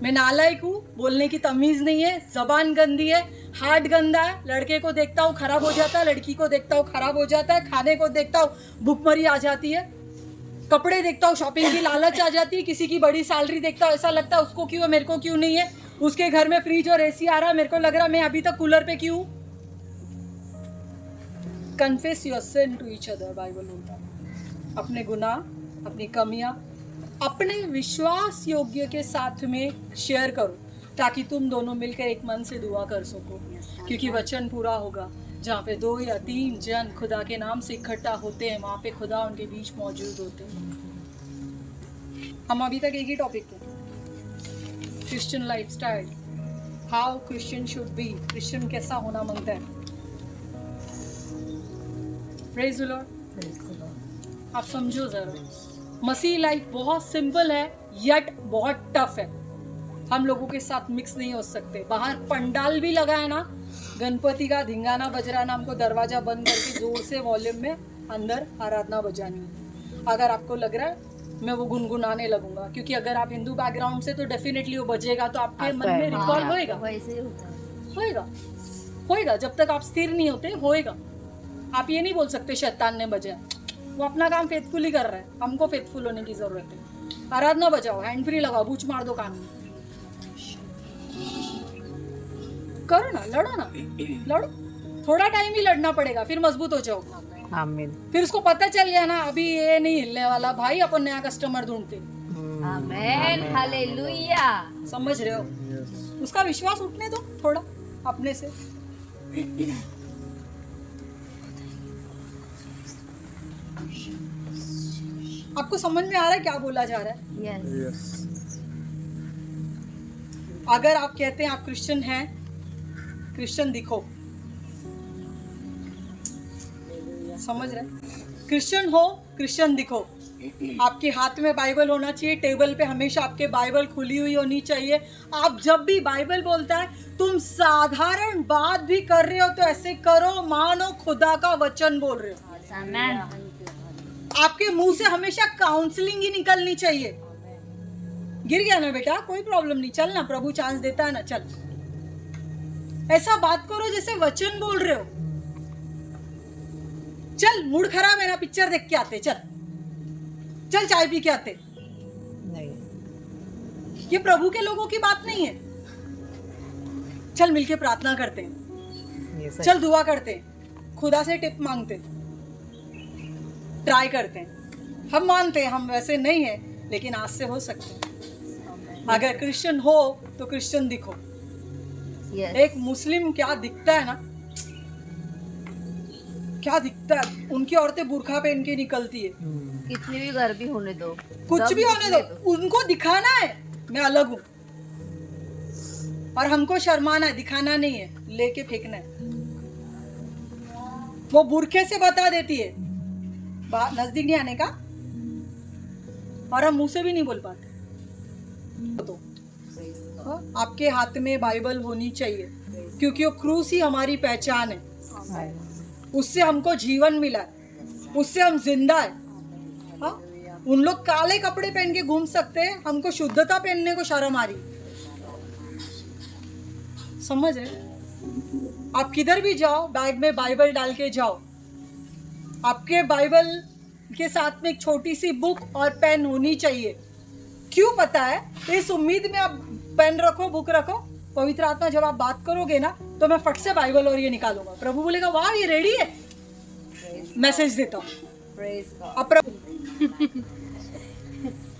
मैं नालायक हूँ, बोलने की तमीज नहीं है, जबान गंदी है, हार्ट गंदा है, लड़के को देखता हूँ खराब हो जाता है, लड़की को देखता हूँ खराब हो जाता है, खाने को देखता हूँ भूखमरी आ जाती है, कपड़े देखता हूँ शॉपिंग की लालच आ जाती है, किसी की बड़ी सैलरी देखता हूँ ऐसा लगता है उसको क्यों है मेरे को क्यों नहीं है, उसके घर में फ्रिज और एसी आ रहा है, मेरे को लग रहा है मैं अभी तक कूलर पे क्यों। Confess your sin to each other, Bible बोलता है। अपने गुनाह, अपनी कमियां अपने विश्वास योग्य के साथ में शेयर करो, ताकि तुम दोनों मिलकर एक मन से दुआ कर सको। क्योंकि वचन पूरा होगा, जहाँ पे 2 या 3 जन खुदा के नाम से इकट्ठा होते हैं, वहाँ पे खुदा उनके बीच मौजूद होते हैं। हम अभी तक एक ही टॉपिक पे, Christian lifestyle, how Christian should be, Christian कैसा होना मांगता है। Praise the Lord. आप समझो जरा, मसीह लाइफ बहुत सिंपल है, यट बहुत टफ है। हम लोगों के साथ मिक्स नहीं हो सकते। बाहर पंडाल भी लगा है ना, गणपति का धिंगाना बज रहा है ना, हमको दरवाजा बंद करके जोर से वॉल्यूम में अंदर आराधना बजानी है। अगर आपको लग रहा है मैं वो गुनगुनाने लगूंगा, क्योंकि अगर आप हिंदू बैकग्राउंड से तो डेफिनेटली वो बजेगा, तो आपके मन में रिकॉल होएगा, वैसे ही होता है। होएगा होएगा। जब तक आप स्थिर नहीं होते होएगा। आप ये नहीं बोल सकते शैतान ने बजाया, वो अपना काम फेथफुली कर रहा है, हमको फेथफुल होने की जरूरत है। आराधना बजाओ, हैंड फ्री लगाओ, बूच मार दो कान में, करो ना, लड़ो ना, लड़ो। थोड़ा टाइम ही लड़ना पड़ेगा, फिर मजबूत हो जाओ। आमीन। फिर उसको पता चल गया ना अभी ये नहीं हिलने वाला भाई, अपन नया कस्टमर ढूंढते। आमेन, हालेलुया। समझ रहे हो? उसका विश्वास उठने दो थोड़ा अपने से। आपको समझ में आ रहा है क्या बोला जा रहा है? यस। अगर आप कहते हैं आप क्रिश्चियन हैं, क्रिश्चियन दिखो। समझ रहे? क्रिश्चियन हो, क्रिश्चियन दिखो। आपके हाथ में बाइबल होना चाहिए, टेबल पे हमेशा आपके बाइबल खुली हुई होनी चाहिए। आप जब भी बाइबल बोलता है तुम साधारण बात भी कर रहे हो तो ऐसे करो मानो खुदा का वचन बोल रहे हो। आमेन। आपके मुंह से हमेशा काउंसलिंग ही निकलनी चाहिए। गिर गया ना बेटा, कोई प्रॉब्लम नहीं, चल ना, प्रभु चांस देता है ना, चल। ऐसा बात करो जैसे वचन बोल रहे हो। चल, मूड खराब है ना, पिक्चर देख के आते, चल चल चाय पी के आते। नहीं, ये प्रभु के लोगों की बात नहीं है। चल मिलके प्रार्थना करते हैं, ये सही। चल दुआ करते हैं, खुदा से टिप मांगते हैं, ट्राई करते हैं। हम मानते हैं हम वैसे नहीं है, लेकिन आज से हो सकते हैं। अगर क्रिश्चियन हो तो क्रिश्चियन दिखो। यस। एक मुस्लिम क्या दिखता है ना, क्या दिखता है। उनकी औरतें बुरखा पहन के निकलती है, कितनी भी गर्मी होने दो, कुछ दम भी होने दो, निकले उनको दिखाना है मैं अलग हूं, और हमको शर्माना है, दिखाना नहीं है, लेके फेंकना है। वो बुरखे से बता देती है, नजदीक नहीं आने का, और हम मुंह से भी नहीं बोल पाते। तो आपके हाथ में बाइबल होनी चाहिए, क्योंकि वो क्रूस ही हमारी पहचान है। उससे हमको जीवन मिला है, उससे हम जिंदा है। हाँ? उन लोग काले कपड़े पहन के घूम सकते हैं, हमको शुद्धता पहनने को शर्म आ रही। समझ है? आप किधर भी जाओ, बैग में बाइबल डाल के जाओ। आपके बाइबल के साथ में एक छोटी सी बुक और पेन होनी चाहिए। क्यों पता है? इस उम्मीद में आप पेन रखो, बुक रखो, पवित्र आत्मा जब आप बात करोगे ना तो मैं फट से बाइबल और ये निकालूंगा। प्रभु बोलेगा वाह ये रेडी है, मैसेज देता हूँ। Praise God. अब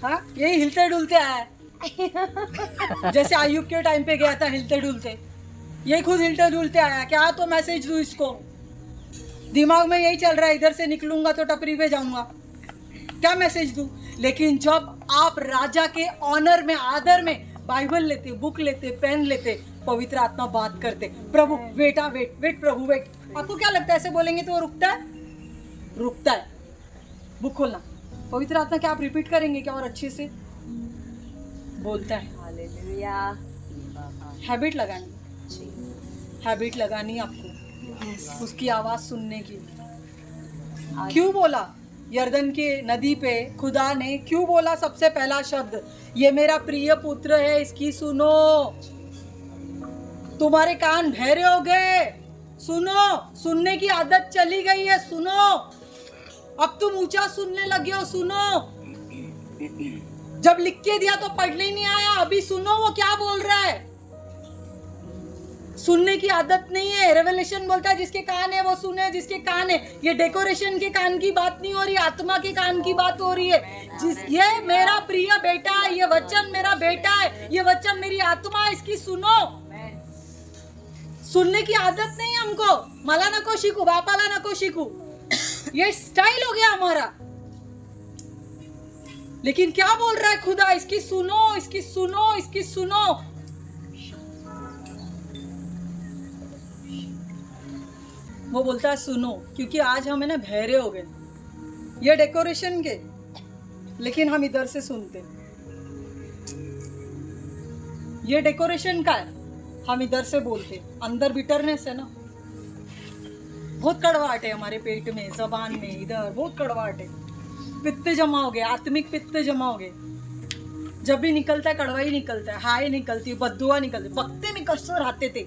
हाँ, यही हिलते डुलते आया है। जैसे आयुब के टाइम पे गया था हिलते डुलते, यही खुद हिलते डुलते आया। क्या तो मैसेज दूं इसको, दिमाग में यही चल रहा है, इधर से निकलूंगा तो टपरी पे जाऊंगा, क्या मैसेज दूं। लेकिन जब आप राजा के ऑनर में, आदर में बाइबल लेते, बुक लेते, पेन लेते, पवित्र आत्मा बात करते, प्रभु बेटा वेट वेट, प्रभु वेट। आपको क्या लगता है ऐसे बोलेंगे तो वो रुकता है? रुकता है। बुक खोलना, पवित्र आत्मा क्या आप रिपीट करेंगे क्या और अच्छे से बोलता है। हालेलुया। हैबिट लगानी, हैबिट लगानी आपको उसकी आवाज सुनने की। क्यों बोला यर्दन के नदी पे खुदा ने, क्यों बोला सबसे पहला शब्द, ये मेरा प्रिय पुत्र है इसकी सुनो। तुम्हारे कान बहरे हो गए, सुनो। सुनने की आदत चली गई है, सुनो। अब तुम ऊंचा सुनने लगे हो, सुनो। जब लिख के दिया तो पढ़ने ही नहीं आया, अभी सुनो वो क्या बोल रहा है। सुनने की आदत नहीं है। रेवलेशन बोलता है जिसके कान है वो सुने, जिसके कान है। ये डेकोरेशन के कान की बात नहीं हो रही, आत्मा के कान की बात हो रही है। ये मेरा प्रिय बेटा है, ये वचन मेरा बेटा है, ये वचन मेरी आत्मा है, इसकी सुनो। सुनने की आदत नहीं है हमको। मला नको शिकू, बापाला नको शिकू, ये स्टाइल हो गया हमारा। लेकिन क्या बोल रहा है खुदा, इसकी सुनो, इसकी सुनो, इसकी सुनो। वो बोलता है सुनो, क्योंकि आज हम है ना बहरे हो गए ये डेकोरेशन के, लेकिन हम इधर से सुनते। ये डेकोरेशन का है, हम इधर से बोलते, अंदर बिटरनेस है ना, बहुत कड़वाहट है हमारे पेट में, जबान में, इधर बहुत कड़वाहट है, पित्त जमा हो गए, आत्मिक पित्त जमा हो गए, जब भी निकलता है कड़वाई निकलता है, हाय निकलती है, बद्दुआ निकलती, बकते में कसर आते थे।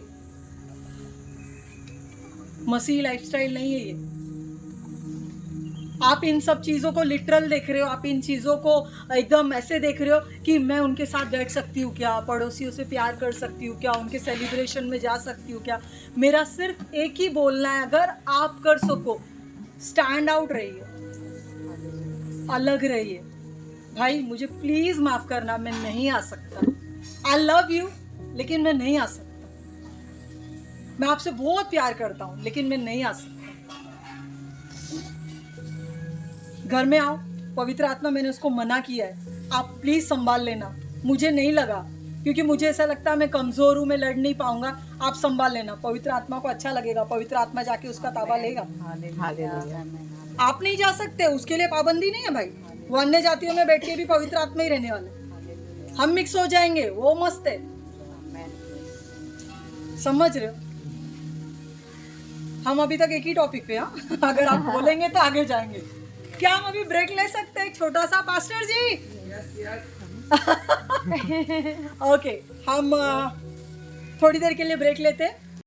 मसीह लाइफस्टाइल नहीं है ये। आप इन सब चीज़ों को लिटरल देख रहे हो, आप इन चीज़ों को एकदम ऐसे देख रहे हो कि मैं उनके साथ बैठ सकती हूँ क्या, पड़ोसियों से प्यार कर सकती हूँ क्या, उनके सेलिब्रेशन में जा सकती हूँ क्या। मेरा सिर्फ एक ही बोलना है, अगर आप कर सको स्टैंड आउट रहिए, अलग रहिए। भाई मुझे प्लीज़ माफ़ करना, मैं नहीं आ सकता। आई लव यू, लेकिन मैं नहीं आ सकता। मैं आपसे बहुत प्यार करता हूँ, लेकिन मैं नहीं आ सकता। घर में आओ, पवित्र आत्मा मैंने उसको मना किया है, आप प्लीज़ संभाल लेना। मुझे नहीं लगा, क्योंकि मुझे ऐसा लगता है मैं कमज़ोर हूँ, मैं लड़ नहीं पाऊंगा, आप संभाल लेना। पवित्र आत्मा को अच्छा लगेगा, पवित्र आत्मा जाके उसका ताबा लेगा। आप नहीं जा सकते, उसके लिए पाबंदी नहीं है भाई। वो अन्य जातियों में बैठ के भी पवित्र आत्मा ही रहने वाले, हम मिक्स हो जाएंगे, वो मस्त है। समझ रहे हो? हम अभी तक एक ही टॉपिक पे, हाँ अगर आप बोलेंगे तो आगे जाएंगे। क्या हम अभी ब्रेक ले सकते हैं, एक छोटा सा, पास्टर जी? ओके, हम थोड़ी देर के लिए ब्रेक लेते हैं।